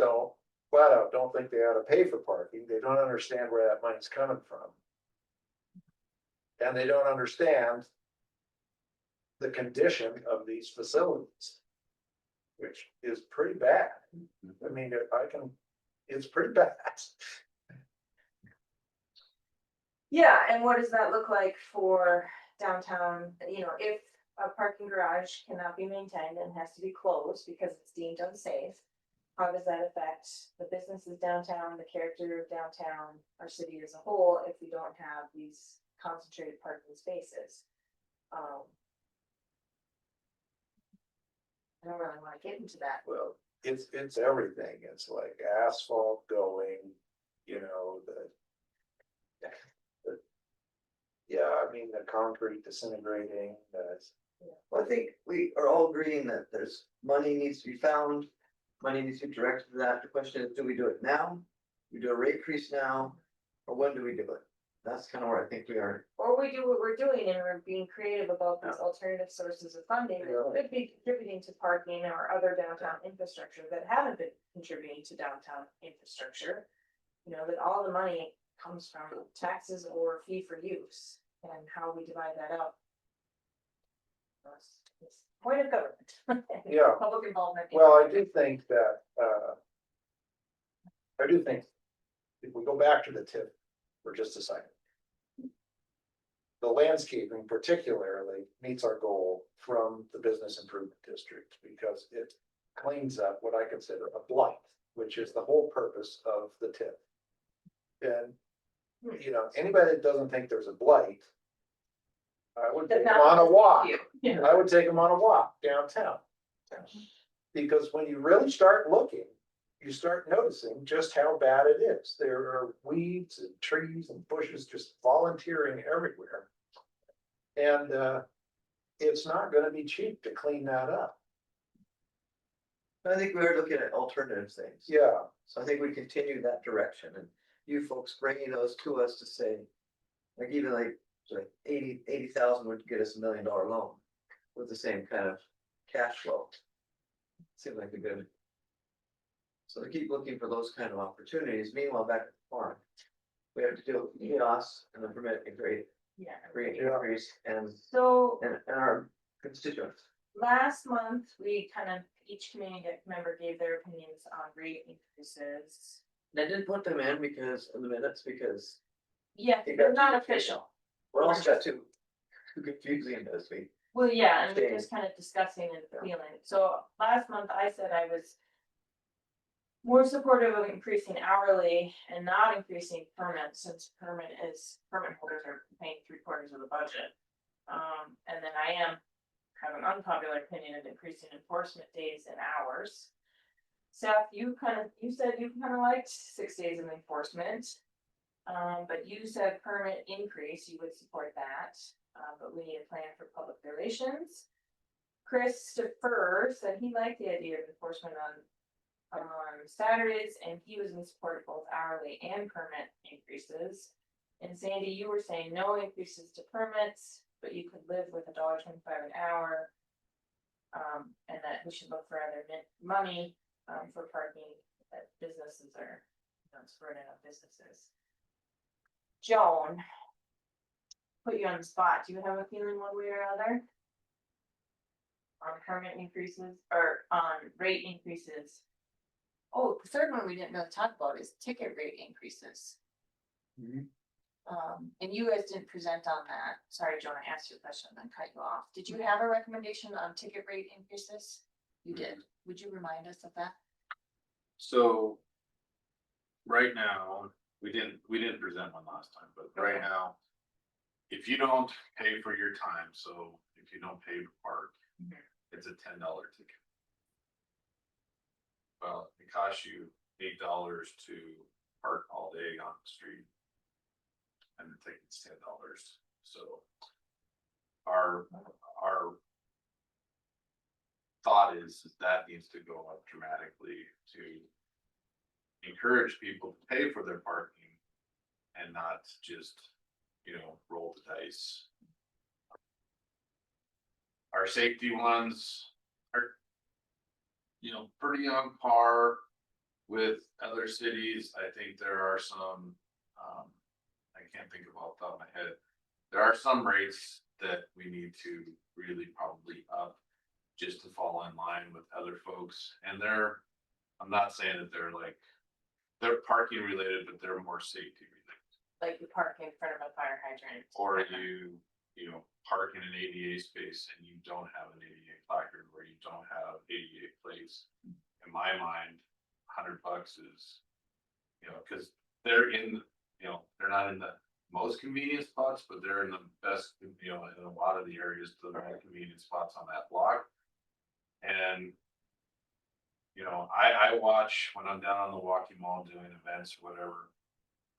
flat out don't think they ought to pay for parking, they don't understand where that money's coming from. And they don't understand the condition of these facilities, which is pretty bad. I mean, it's pretty bad.
Yeah, and what does that look like for downtown, if a parking garage cannot be maintained and has to be closed because it's deemed unsafe? How does that affect the businesses downtown, the character of downtown, our city as a whole, if we don't have these concentrated parking spaces? I don't really wanna get into that.
Well, it's everything. It's like asphalt going, I mean, the concrete disintegrating,
Well, I think we are all agreeing that there's money needs to be found money needs to be directed to that. The question is, do we do it now? We do a rate increase now, or when do we do it? That's kind of where I think we are.
Or we do what we're doing and we're being creative about these alternative sources of funding that could be contributing to parking or other downtown infrastructure that haven't been contributing to downtown infrastructure. You know, that all the money comes from taxes or fee for use and how we divide that up. It's point of government.
Yeah.
Public involvement.
Well, I do think that, if we go back to the tip for just a second. The landscaping particularly meets our goal from the business improvement district because it cleans up what I consider a blight, which is the whole purpose of the tip. And, you know, anybody that doesn't think there's a blight, I would take them on a walk.
Yeah.
I would take them on a walk downtown. Because when you really start looking, you start noticing just how bad it is. There are weeds and trees and bushes just volunteering everywhere. And it's not gonna be cheap to clean that up.
I think we're looking at alternative things.
Yeah,
So I think we continue that direction and you folks bringing those to us to say, like even like 80,000 would get us $1 million loan with the same kind of cash flow. Seems like a good. So to keep looking for those kind of opportunities. Meanwhile, back at the farm, we have to deal with EOS and the permit rate increase and
So
our constituents.
last month, we kind of, each community member gave their opinions on rate increases.
And I didn't put them in because in the minutes because
Yeah,
You
they're
got-
not official.
we also got too confusing this week.
Well, yeah, and we're
Same.
just kind of discussing and feeling. So last month I said I was more supportive of increasing hourly and not increasing permit, since permit holders are paying 3/4 of the budget. And then I have an unpopular opinion of increasing enforcement days and hours. Seth, you said you kind of liked 6 days of enforcement. But you said permit increase, you would support that, but we need a plan for public relations. Christopher said he liked the idea of enforcement on Saturdays, and he was in support of both hourly and permit increases. And Sandy, you were saying no increases to permits, but you could live with $1.25 an hour. And that we should look for other money, for parking that businesses are, spreading out businesses. Joan, put you on the spot. Do you have a feeling one way or other? On permit increases or on rate increases? Oh, the third one we didn't really talk about is ticket rate increases. And you guys didn't present on that. Sorry, Joan, I asked you a question and then cut you off. Did you have a recommendation on ticket rate increases? You did. Would you remind us of that?
So. Right now, we didn't present one last time, but right now. If you don't pay for your time, so if you don't pay to park, it's a $10 ticket. Well, it costs you $8 to park all day on the street. And the ticket's $10, so. Our thought is that needs to go up dramatically to encourage people to pay for their parking and not just, roll the dice. Our safety ones are, pretty on par with other cities. I think there are some, I can't think of off the top of my head. There are some rates that we need to really probably up just to fall in line with other folks. And I'm not saying that they're parking related, but they're more safety related.
Like you park in front of a fire hydrant.
Or you park in an ADA space and you don't have an ADA placard or you don't have ADA plates. In my mind, $100 is, cause they're they're not in the most convenient spots, but they're in the best, in a lot of the areas, the right convenient spots on that block. And, I watch when I'm down on the walking mall doing events or whatever,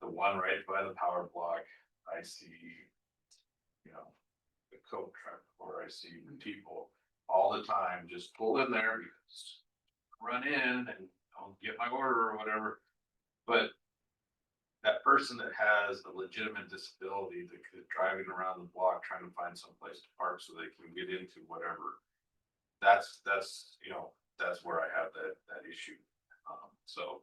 the one right by the power block, I see, the Coke truck, or I see people all the time just pull in there because run in and I'll get my order or whatever. But that person that has a legitimate disability that could driving around the block trying to find some place to park so they can get into whatever. That's, you know, that's where I have that issue. So.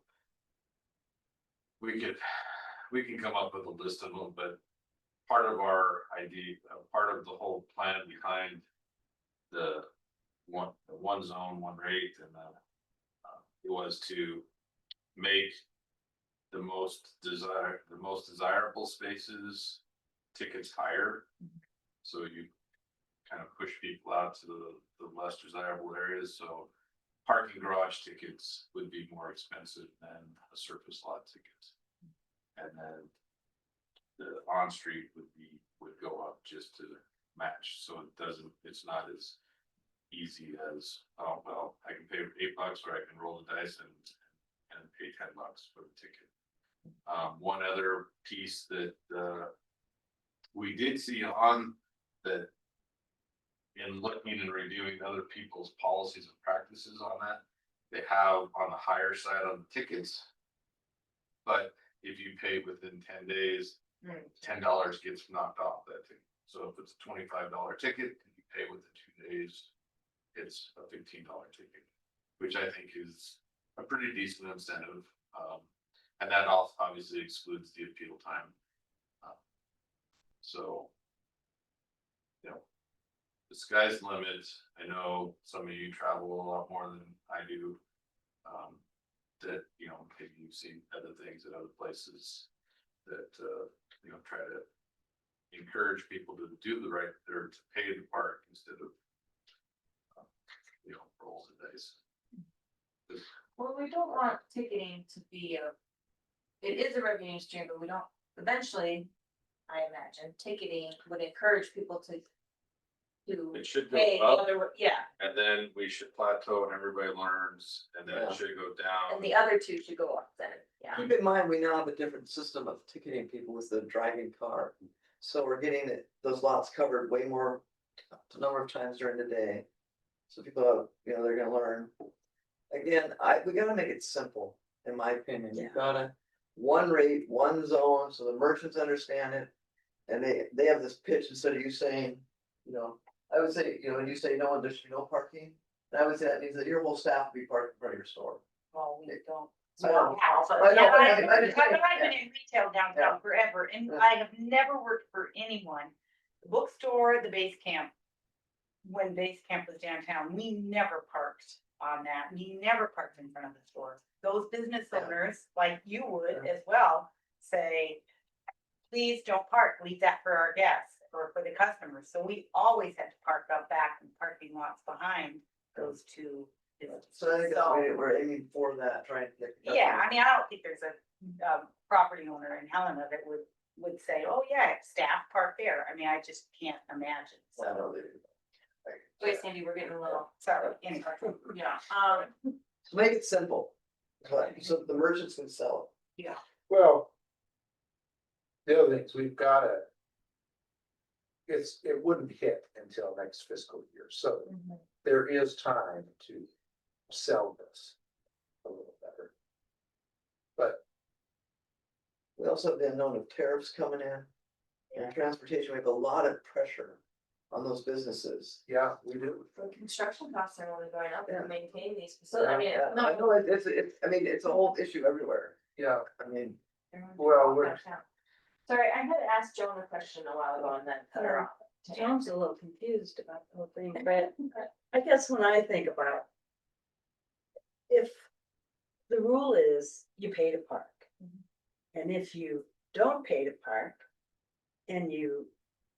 We can come up with a list of them, but part of our idea, part of the whole plan behind the one zone, one rate, and it was to make the most desirable spaces tickets higher. So you kind of push people out to the less desirable areas. So parking garage tickets would be more expensive than a surface lot ticket. And then the on-street would go up just to match, so it's not as easy as, oh, well, I can pay $8 or I can roll the dice and pay $10 for the ticket. One other piece that, we did see on that in looking and reviewing other people's policies and practices on that, they have on the higher side on the tickets. But if you pay within 10 days, $10 gets knocked off that ticket. So if it's a $25 ticket and you pay within 2 days, it's a $15 ticket, which I think is a pretty decent incentive. And that also obviously excludes the appeal time. So, you know, the sky's the limit. I know some of you travel a lot more than I do. That, you know, maybe you've seen other things at other places that, you know, try to encourage people to do the right, or to pay the park instead of, you know, rolls the dice.
Well, we don't want ticketing to be it is a revenue stream, but we don't, eventually, I imagine, ticketing would encourage people to
It should
pay
go up,
other, yeah,
and then we should plateau and everybody learns, and then
Yeah.
it should go down.
and the other two should go up then, yeah.
Keep in mind, we now have a different system of ticketing people with the driving car. So we're getting those lots covered way more, a number of times during the day. So people have, you know, they're gonna learn. Again, we gotta make it simple, in my opinion. You've gotta, one rate, one zone, so the merchants understand it. And they have this pitch instead of you saying, you know, I would say, you know, when you say no, there should be no parking. And I would say that means that your whole staff will be parked in front of your store.
Well, we don't.
I know.
I
know, but
I've
I just think,
been in retail downtown forever, and
Yeah.
I have never worked for anyone, the bookstore, the base camp. When base camp was downtown, we never parked on that, we never parked in front of the store. Those business owners, like you would as well, say, please don't park, leave that for our guests or for the customers. So we always had to park up back in parking lots behind those two businesses.
So I think that's what we're aiming for, that, trying to get. the
Yeah, I
customer.
mean, I don't think there's a property owner in Helena that would say, oh, yeah, staff park there. I mean, I just can't imagine,
I
so.
know they-
Wait, Sandy, we're getting a little,
Sorry, anyway.
yeah,
So make it simple, so the merchants can sell
Well. The other things, we've gotta. It wouldn't hit until next fiscal year, so there is time to sell this a little better. But
it. We also have the unknown of tariffs coming in. And transportation, we have a lot of pressure on those businesses.
yeah, we do.
the construction costs are only going up
Yeah.
to maintain these facilities, I mean,
Yeah,
it's
I
not.
know I mean, it's a whole issue everywhere.
Yeah,
I mean,
Well, we're-
Sorry, I had asked Joan a question a while ago and then cut her off.
John's a little confused about the whole thing, but I guess when I think about. If the rule is you pay to park. And if you don't pay to park. And you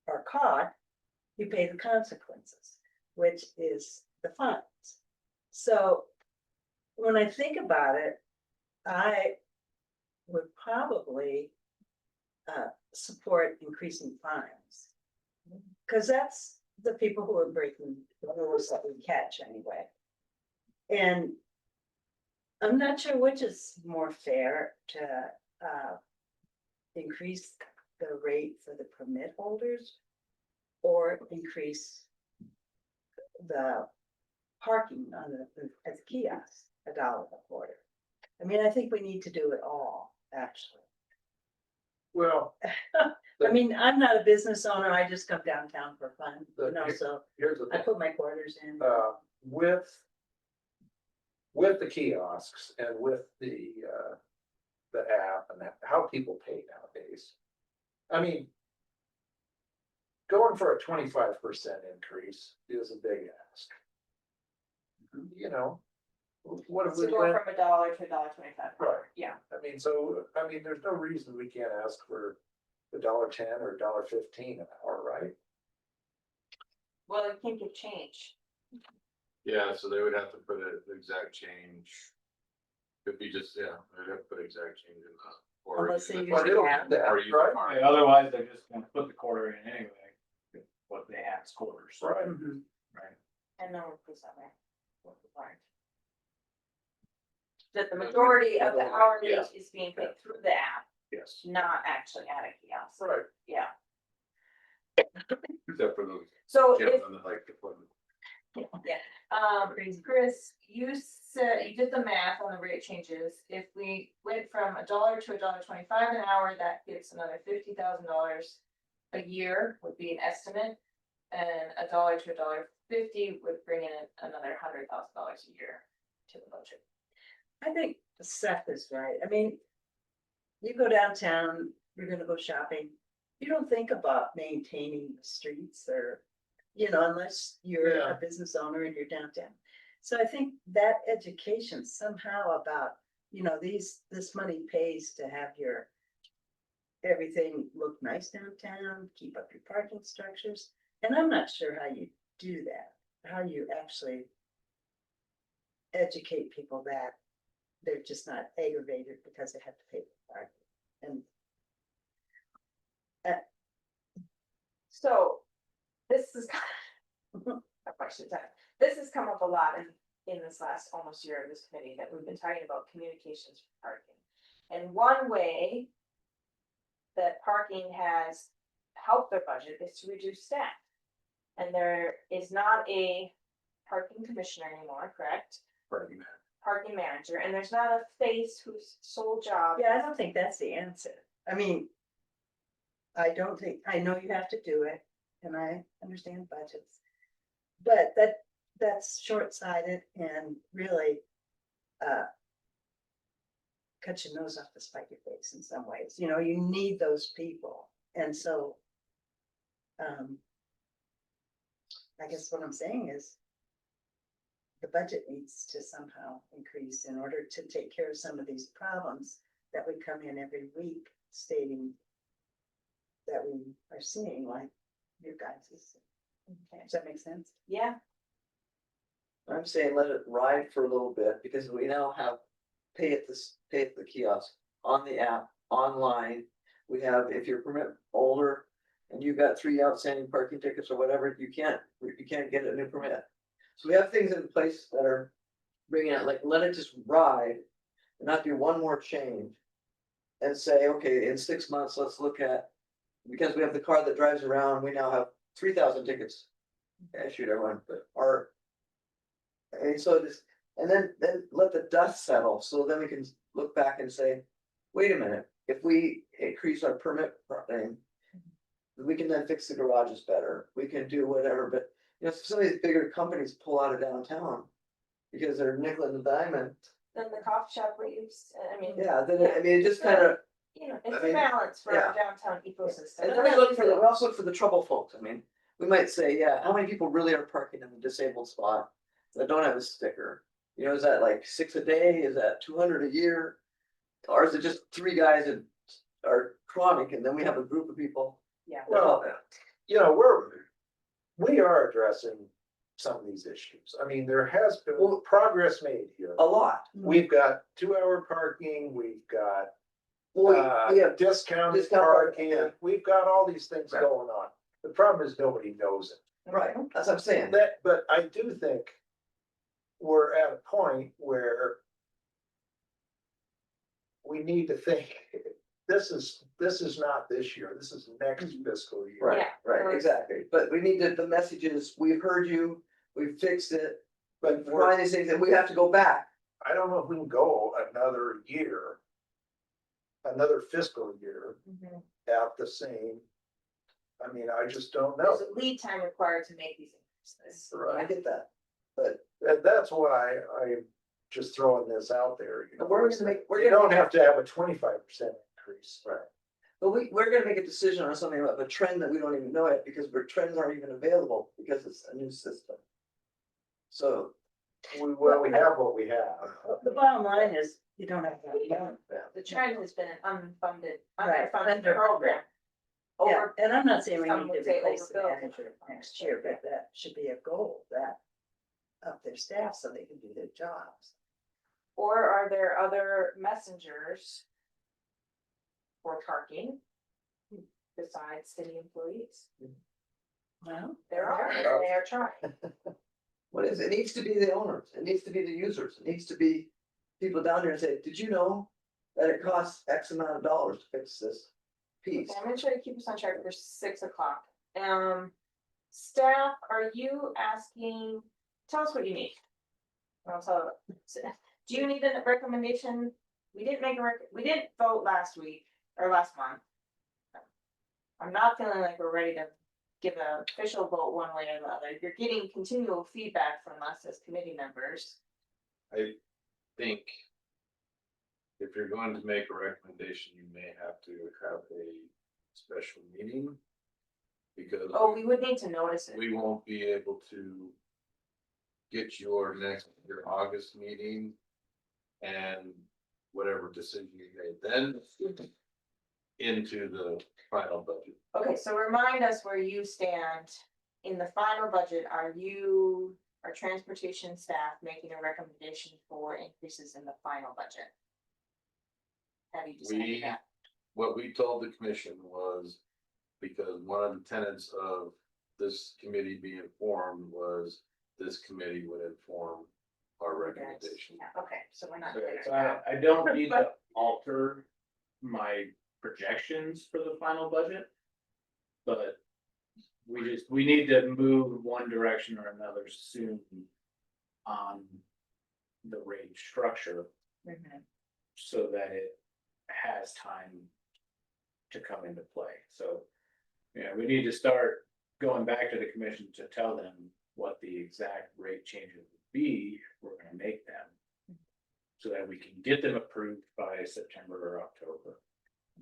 are caught, you pay the consequences, which is the fines. So. When I think about it, I would probably. Support increasing fines. Cause that's the people who are breaking the rules that we catch anyway. And I'm not sure which is more fair to increase the rate for the permit holders or increase the parking on at the kiosk, $1 a quarter. I mean, I think we need to do it all, actually.
Well,
I mean, I'm not a business owner, I just come downtown for fun,
The-
so
here's the
I
thing.
put my quarters in.
With. With the kiosks and with the app and that, how people pay nowadays. I mean. Going for a 25% increase is a big ask. You know. What if
To
we
go
went,
from $1 to $1.25.
right,
Yeah.
I mean, so, I mean, there's no reason we can't ask for $1.10 or $1.15 an hour, right?
Well, you can't give change.
Yeah, so they would have to put an exact change. Could be just, yeah, they'd have to put exact change in that. Or
Unless they
use
use
it-
But it'll
Yeah.
do that,
or use
right?
the card.
Otherwise, they're just gonna put the quarter in anyway, what they have is quarters.
Right.
Mhm.
Right.
And no one puts that way. That the majority of the hourly
Yeah.
is being paid through the app,
Yes.
not actually at a kiosk.
Right.
Yeah.
Except for those
So if,
gentlemen that like to put.
Chris, you said, you did the math on the rate changes. If we went from $1 to $1.25 an hour, that gives another $50,000 a year would be an estimate. And $1 to $1.50 would bring in another $100,000 a year to the budget.
I think Seth is right. I mean, you go downtown, you're gonna go shopping. You don't think about maintaining the streets or, unless you're
Yeah.
a business owner and you're downtown. So I think that education somehow about, this money pays to have your everything look nice downtown, keep up your parking structures. And I'm not sure how you do that, how you actually educate people that they're just not aggravated because they have to pay for parking. And
So this is a question time. This has come up a lot in this last almost year of this committee that we've been talking about communications for parking. And one way that parking has helped their budget is to reduce staff. And there is not a parking commissioner anymore, correct? Parking manager, and there's not a face whose sole job.
yeah, I don't think that's the answer. I mean, I know you have to do it and I understand budgets. But that's short-sighted and really cut your nose off to spite your face in some ways. You need those people. And so I guess what I'm saying is the budget needs to somehow increase in order to take care of some of these problems that we come in every week stating that we are seeing, like your guys'
Okay.
Does that make sense?
Yeah,
I'm saying let it ride for a little bit, because we now have pay at the kiosk, on the app, online. We have, if you're permit holder and you've got 3 outstanding parking tickets or whatever, you can't get a new permit. So we have things in place that are bringing it, like, let it just ride and not do one more change. And say, okay, in 6 months, let's look at, because we have the car that drives around, we now have 3,000 tickets. Shoot, everyone, or. And so this, and then let the dust settle, so then we can look back and say, wait a minute, if we increase our permit thing. We can then fix the garages better, we can do whatever, but if some of these bigger companies pull out of downtown. Because they're nickel and diamond,
then the coffee shop leaves,
yeah, then, it just kind of.
it's
I
a
mean,
balance for
yeah.
our downtown ecosystem.
And then we also look for the trouble folks, we might say, yeah, how many people really are parking in the disabled spot that don't have a sticker? Is that like 6 a day, is that 200 a year? Or is it just 3 guys that are chronic, and then we have a group of people?
Yeah.
Well, we are addressing some of these issues. I mean, there has been progress made here.
A lot.
We've got 2-hour parking, we've got
Well, we have,
discounted
discount
parking,
parking, yeah.
we've got all these things
Right.
going on. The problem is nobody knows it.
right, that's what I'm saying.
But I do think we're at a point where we need to think, this is not this year, this is next fiscal year.
Right,
Yeah.
right, exactly. But we need to, the message is, we've heard you, we've fixed it.
But
why they say that we have to go back.
I don't know if we can go another year. Another fiscal year at the same. I mean, I just don't know.
There's a lead time required to make these increases.
I get that, but
That's why I'm just throwing this out there. You know,
We're gonna make- we're
You
gonna-
don't have to have a 25% increase.
right. But we're gonna make a decision on something about a trend that we don't even know yet, because trends aren't even available, because it's a new system. So,
Well, we have what we have.
The bottom line is, you don't have that.
The trend has been an unfunded,
Right,
underfunded
under-
program.
Yeah,
Over,
and I'm not saying we
some
need
would
to
say
replace the
overfilled.
manager next year, but that should be a goal, that of their staff so they can do their jobs.
or are there other messengers for parking besides city employees?
Well,
There are, and they are trying.
what is, it needs to be the owners, it needs to be the users, it needs to be people down there and say, did you know that it costs X amount of dollars to fix this piece?
Okay, I'm gonna try to keep us on track for 6 o'clock. Staff, are you asking, tell us what you need. I'll tell, do you need a recommendation? We didn't make we didn't vote last week or last month. I'm not feeling like we're ready to give an official vote one way or the other. You're getting continual feedback from us as committee members.
I think. If you're going to make a recommendation, you may have to have a special meeting. Because
Oh, we would need to notice it.
we won't be able to. Get your August meeting. And whatever decision you made then. Into the final budget.
Okay, so remind us where you stand in the final budget. Are you, our transportation staff making a recommendation for increases in the final budget? Have you decided
We,
that?
what we told the commission was, because one of the tenets of this committee being formed was this committee would inform our recommendation.
Yeah, okay, so we're not.
So
doing
so
that.
I don't need to alter my projections for the final budget. But we need to move one direction or another soon on the rate structure
Mhm.
so that it has time to come into play. So, yeah, we need to start going back to the commission to tell them what the exact rate changes would be, if we're gonna make them. So that we can get them approved by September or October.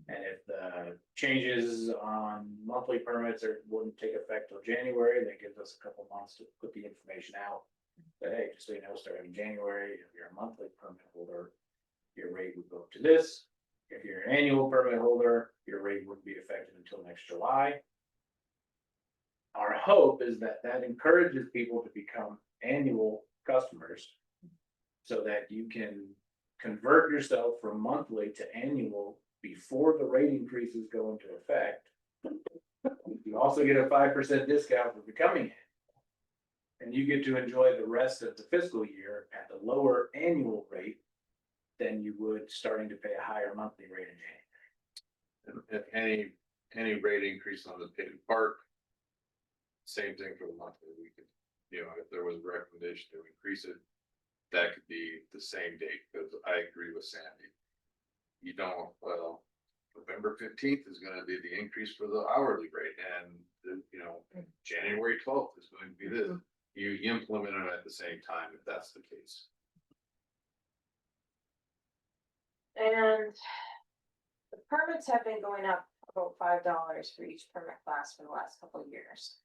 And if the changes on monthly permits wouldn't take effect till January, that gives us a couple months to put the information out. But hey, just so you know, starting in January, if you're a monthly permit holder, your rate would go up to this. If you're an annual permit holder, your rate wouldn't be effective until next July. Our hope is that that encourages people to become annual customers. So that you can convert yourself from monthly to annual before the rate increases go into effect. You also get a 5% discount for becoming annual. And you get to enjoy the rest of the fiscal year at the lower annual rate than you would starting to pay a higher monthly rate in January.
And if any rate increase on the paid park. Same thing for the monthly, we could, if there was a recommendation to increase it. That could be the same date, because I agree with Sandy. You don't, well, November 15th is gonna be the increase for the hourly rate, and, January 12th is going to be this. You implement it at the same time, if that's the case.
And the permits have been going up about $5 for each permit class for the last couple of years.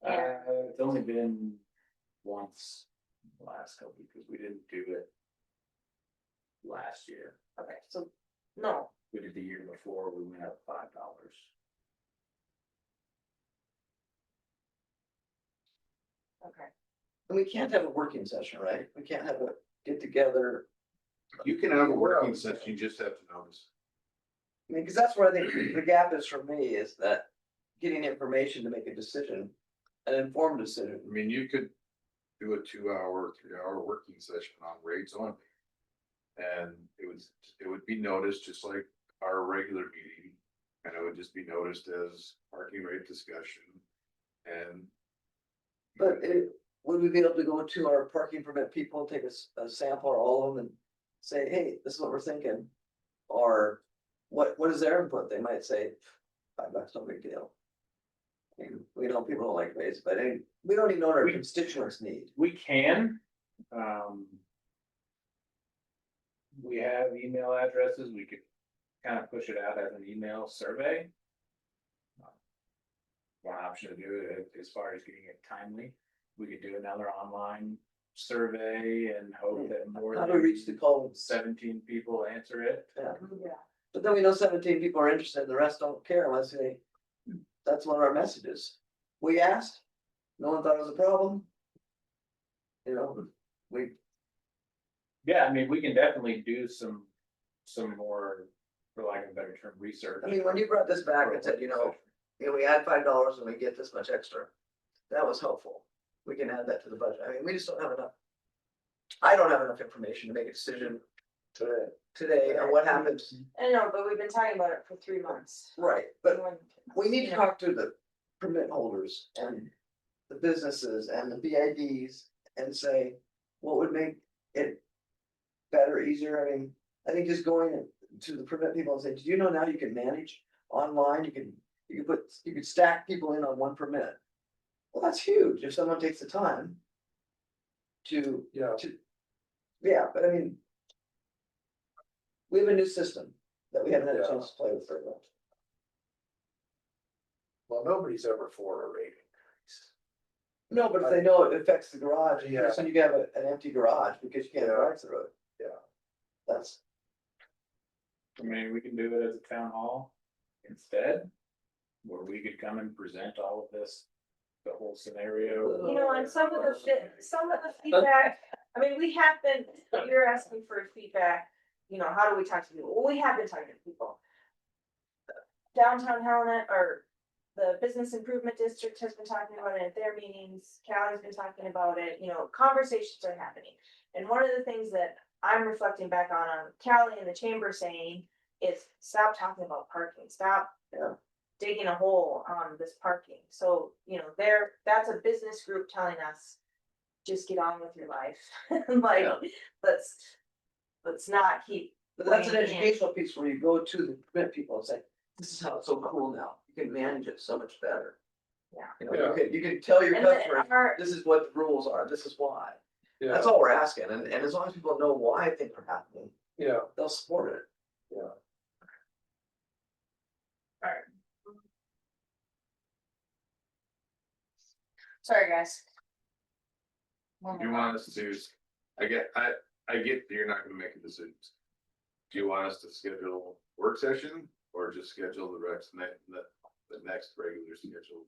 Yeah.
It's only been once the last couple, because we didn't do it last year.
Okay, so, no,
We did the year before, we went up $5.
okay.
And we can't have a working session, right? We can't have a get together.
You can have a working session, you just have to notice.
I mean, because that's where I think the gap is for me, is that getting information to make a decision, an informed decision.
I mean, you could do a 2-hour, 3-hour working session on rates only. And it would be noticed just like our regular meeting, and it would just be noticed as parking rate discussion. And
But would we be able to go to our parking permit people and take a sample or all of them and say, hey, this is what we're thinking? Or what is their input? They might say, $5, no big deal. I mean, we know people don't like raise, but we don't even know what our constituents need.
We can. We have email addresses, we could kind of push it out as an email survey. One option to do it as far as getting it timely, we could do another online survey and hope that more
How do we
than
reach the call?
17 people answer it.
Yeah.
Yeah.
But then we know 17 people are interested, the rest don't care unless they, that's one of our messages. We asked, no one thought it was a problem. You know, we,
Yeah, I mean, we can definitely do some more, for lack of a better term, research.
I mean, when you brought this back and said, we add $5 and we get this much extra. That was helpful. We can add that to the budget. I mean, we just don't have enough. I don't have enough information to make a decision today on what happens.
I know, but we've been talking about it for 3 months.
Right, but we need to talk to the permit holders and the businesses and the BIDs and say, what would make it better, easier? I mean, I think just going to the permit people and say, do you know now you can manage online? You could stack people in on one permit. Well, that's huge if someone takes the time to, yeah, but I mean, we have a new system that we haven't had a chance to play with very much.
Well, nobody's ever for a rate increase.
No, but if they know it affects the garage,
Yeah.
so you can have an empty garage because you can't drive through it.
Yeah.
That's,
I mean, we can do it as a town hall instead, where we could come and present all of this, the whole scenario.
You know, and some of the feedback, I mean, we have been, you're asking for feedback, you know, how do we talk to people? Well, we have been talking to people. Downtown Helena, or the Business Improvement District has been talking about it at their meetings, Callie's been talking about it, you know, conversations are happening. And one of the things that I'm reflecting back on Callie and the chamber saying is stop talking about parking, stop digging a hole on this parking. So, you know, that's a business group telling us, just get on with your life. Like, let's not keep.
but that's an
weighing in.
educational piece where you go to the permit people and say, this is how it's so cool now. You can manage it so much better.
Yeah.
You know, you can tell your
And then
customers, this is what the rules are, this is why.
Yeah,
That's all we're asking. And as long as people know why things are happening,
yeah,
they'll support it.
yeah.
Sorry, guys.
You want us to, I get that you're not gonna make a decision. Do you want us to schedule work session or just schedule the next regular schedule?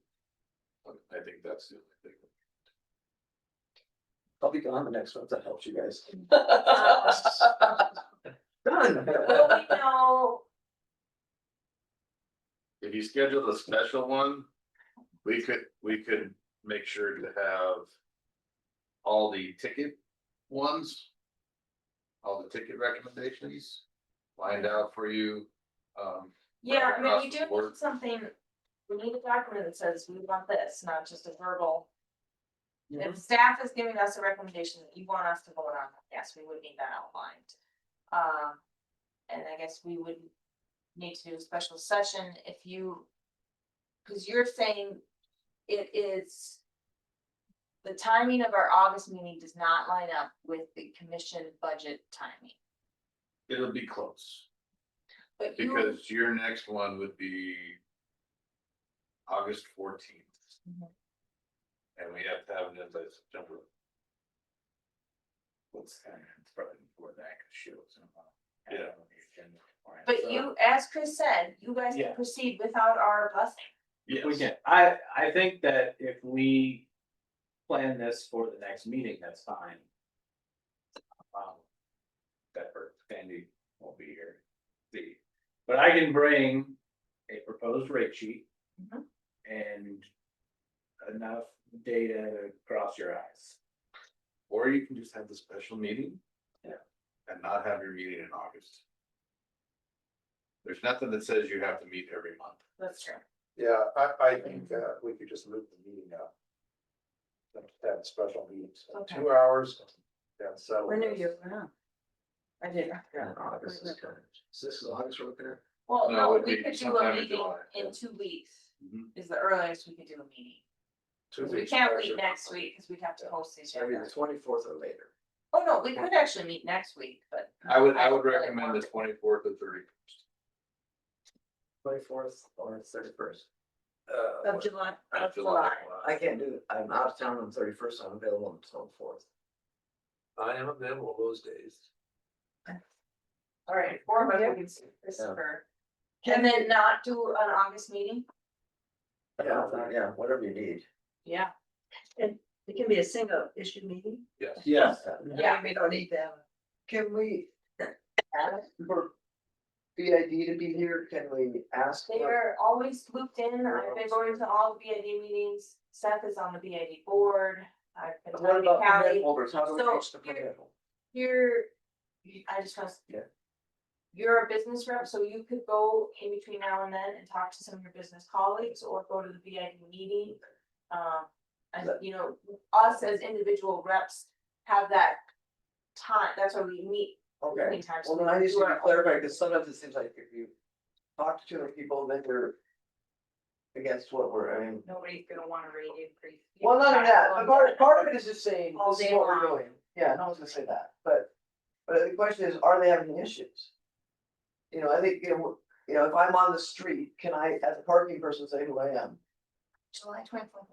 I think that's the only thing.
I'll be gone the next one, if that helps you guys.
Well,
Done.
we know,
If you scheduled a special one, we could make sure to have all the ticket ones, all the ticket recommendations lined out for you.
yeah, I mean,
across
we
the
do
board.
need something, we need a document that says we want this, not just a verbal. If staff is giving us a recommendation that you want us to vote on, yes, we would need that outlined. And I guess we would need to do a special session if you, because you're saying it is. The timing of our August meeting does not line up with the commission budget timing,
It'll be close,
but you,
because your next one would be August 14th.
Mhm.
And we have to have it in by September.
It's probably before that, cause she was.
Yeah.
but you, as Chris said, you guys
Yeah.
can proceed without our blessing.
If we can, I think that if we plan this for the next meeting, that's fine. That for Sandy won't be here, but I can bring a proposed rate sheet.
Mhm.
And enough data to cross your eyes.
Or you can just have the special meeting.
Yeah.
And not have your meeting in August. There's nothing that says you have to meet every month.
That's true.
Yeah, I think we could just move the meeting up. Have special meetings,
Okay.
2 hours. Yeah, so.
When are you around? I didn't.
And August is kind of, so this is August we're looking at.
Well,
No,
no,
it'd
we
be
could do a
sometime in
meeting
July,
in
yeah.
2 weeks,
Mhm.
is the earliest we could do a meeting.
2
'Cause we
weeks
can't
pressure.
meet next week, cause we'd have to post these.
Maybe the 24th or later.
Oh, no, we could actually meet next week, but.
I would
don't really
recommend the
want-
24th or 31st.
24th or 31st.
Of July.
Of
I can't do it. I'm out of town on 31st. I'm available until the 4th.
I am available those days.
All right, 4 of us, we can see Christopher. And then not do an August meeting?
Yeah, whatever you need.
Yeah.
It can be a single issue meeting.
Yes.
Yes.
Yeah.
We don't need that.
Can we, for BID to be here, can we ask?
They are always looped in, I've been going to all the BID meetings, Seth is on the BID board, I've been
What
talking to
about permit
Callie.
holders? How do we
So,
reach the permit holder?
I just want to.
Yeah.
You're a business rep, so you could go in between now and then and talk to some of your business colleagues or go to the BID meeting. And you know, us as individual reps have that time, that's why we meet.
Okay,
between times, so
well, then
we
I
can
just
do
need to
our own-
clarify, because sometimes it seems like if you talk to too many people, then you're against what we're, I mean.
Nobody's gonna wanna rate increase.
Well, none of that, but part of it is just saying,
All
this is
day
what we're
long.
doing, yeah, no one's gonna say that, but the question is, are they having issues? You know, I think, if I'm on the street, can I, as a parking person, say who I am?
July 24th.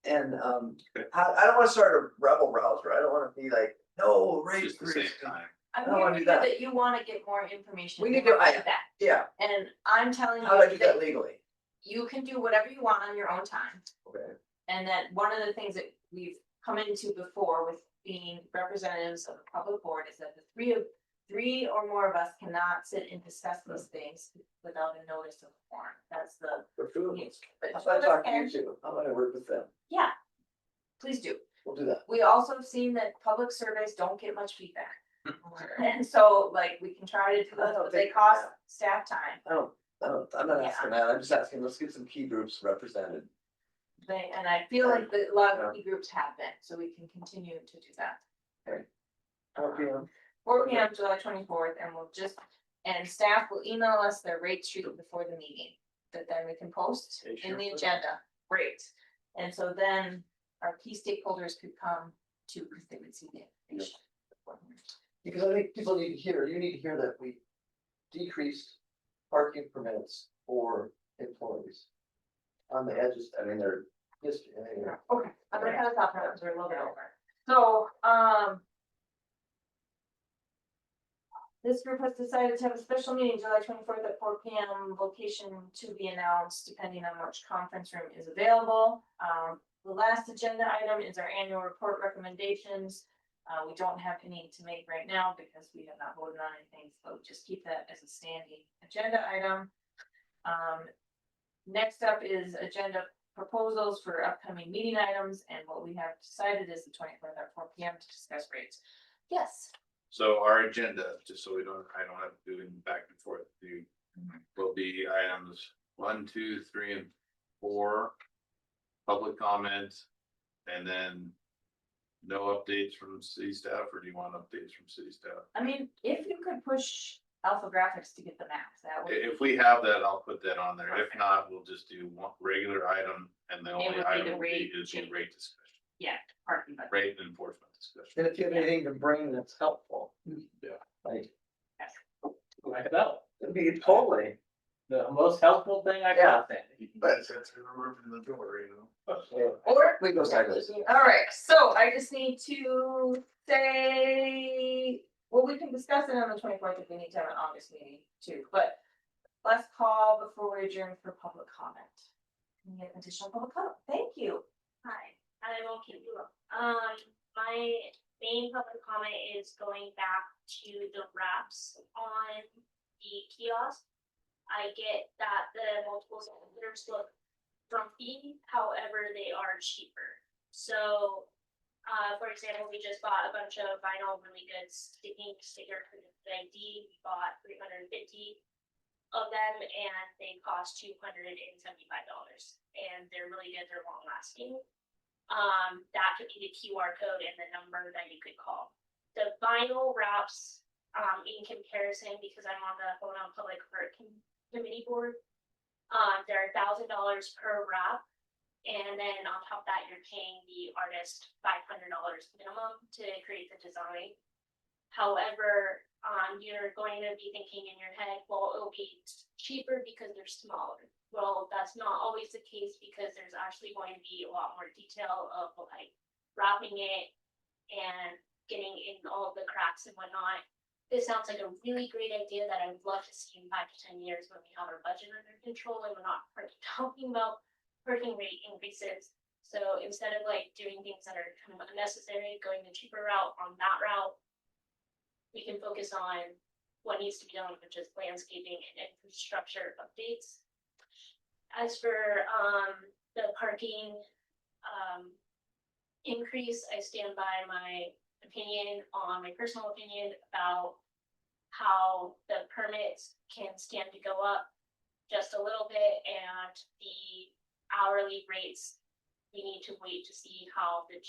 And, I don't wanna start a rebel rouser, I don't wanna be like, no, rate
Just the same
increase.
time.
I'm
I don't wanna
hearing
do that.
that you wanna get more information.
We need
You
to-
wanna
I-
do that,
Yeah,
and I'm telling
how do I
you
do that
that
legally?
you can do whatever you want on your own time.
Okay.
And that one of the things that we've come into before with being representatives of the public board is that the three or more of us cannot sit and discuss these things without a notice of form. That's the.
For food.
but
How about I talk to you
and-
two? How about I work with them?
Yeah, please do.
We'll do that.
We also have seen that public surveys don't get much feedback. And so like we can try to do
I
those,
don't
but they
think-
cost staff time.
I'm not asking that, I'm just asking, let's get some key groups represented.
And I feel like a lot of key groups have been, so we can continue to do that.
Okay.
4 P.M. July 24th, and we'll just, and staff will email us their rate sheet before the meeting. That then we can post
Okay,
in the
sure.
agenda, great. And so then our key stakeholders could come to, because they would see the information.
Because I think people need to hear, you need to hear that we decreased parking permits for employees. On the edges, I mean, they're just,
Okay, I'm gonna cut us off now, because we're a little bit over. So, this group has decided to have a special meeting July 24th at 4 P.M. Location to be announced depending on which conference room is available. The last agenda item is our annual report recommendations. We don't have any to make right now because we have not voted on anything, so just keep that as a standing agenda item. Next up is agenda proposals for upcoming meeting items, and what we have decided is the 24th at 4 P.M. to discuss rates. Yes.
So our agenda, just so I don't have to do it back and forth, will be items 1, 2, 3, and 4. Public comment, and then no updates from city staff, or do you want updates from city staff?
I mean, if you could push Alpha Graphics to get the maps, that would.
If we have that, I'll put that on there. If not, we'll just do one regular item, and the
would
only
be
item
the
will be
rate
is the
change.
rate discussion,
Yeah, parking, but.
rate enforcement discussion.
and if you have anything to bring that's helpful.
Yeah.
Like,
Like that,
it'd be totally,
the most helpful thing I
Yeah.
can say.
but,
the door,
Or.
we go sideways.
All right, so I just need to say, well, we can discuss it on the 24th if we need to have an August meeting too, but. Last call before we adjourn for public comment. Can we get additional public comment? Thank you.
Hi, I won't keep you up. My main public comment is going back to the wraps on the kiosk. I get that the multiple cylinders look frumpy, however, they are cheaper. So, for example, we just bought a bunch of vinyl really good sticker for the ID. We bought 350 of them and they cost $275. And they're really good, they're long lasting. that could be the QR code and the number that you could call. The vinyl wraps, in comparison, because I'm on the Illinois Public Art Committee board, they're $1,000 per wrap. And then on top of that, you're paying the artist $500 minimum to create the design. However, you're going to be thinking in your head, well, it'll be cheaper because they're smaller. Well, that's not always the case, because there's actually going to be a lot more detail of like wrapping it and getting in all of the cracks and whatnot. This sounds like a really great idea that I would love to see in 5 to 10 years when we have our budget under control and we're not talking about parking rate increases. So instead of like doing things that are kind of unnecessary, going the cheaper route on that route, we can focus on what needs to be done, which is landscaping and infrastructure updates. As for the parking increase, I stand by my opinion on my personal opinion about how the permits can stand to go up just a little bit, and the hourly rates, we need to wait to see how the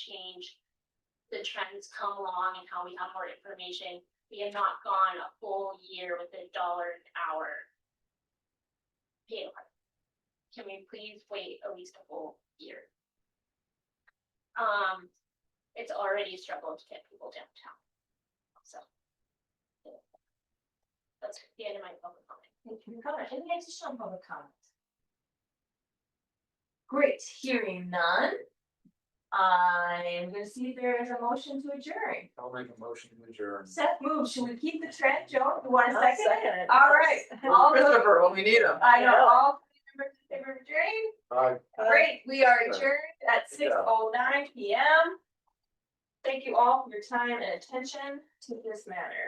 trends come along and how we have more information. We have not gone a full year with $1 an hour pay. Can we please wait at least a full year? It's already a struggle to get people downtown. So. Yeah. That's the end of my public comment.
Thank you for comment. Any additional public comments? Great, hearing none. I'm gonna see if there is a motion to adjourn.
I'll make a motion to adjourn.
Seth moves, should we keep the trend, Joe? You want a
I'll
second?
second it.
All right. All those-
Christopher, when we need him.
I know,
Yeah.
all three members in favor of adjourning? Great, we are adjourned at
Good job.
6:09 PM. Thank you all for your time and attention to this matter.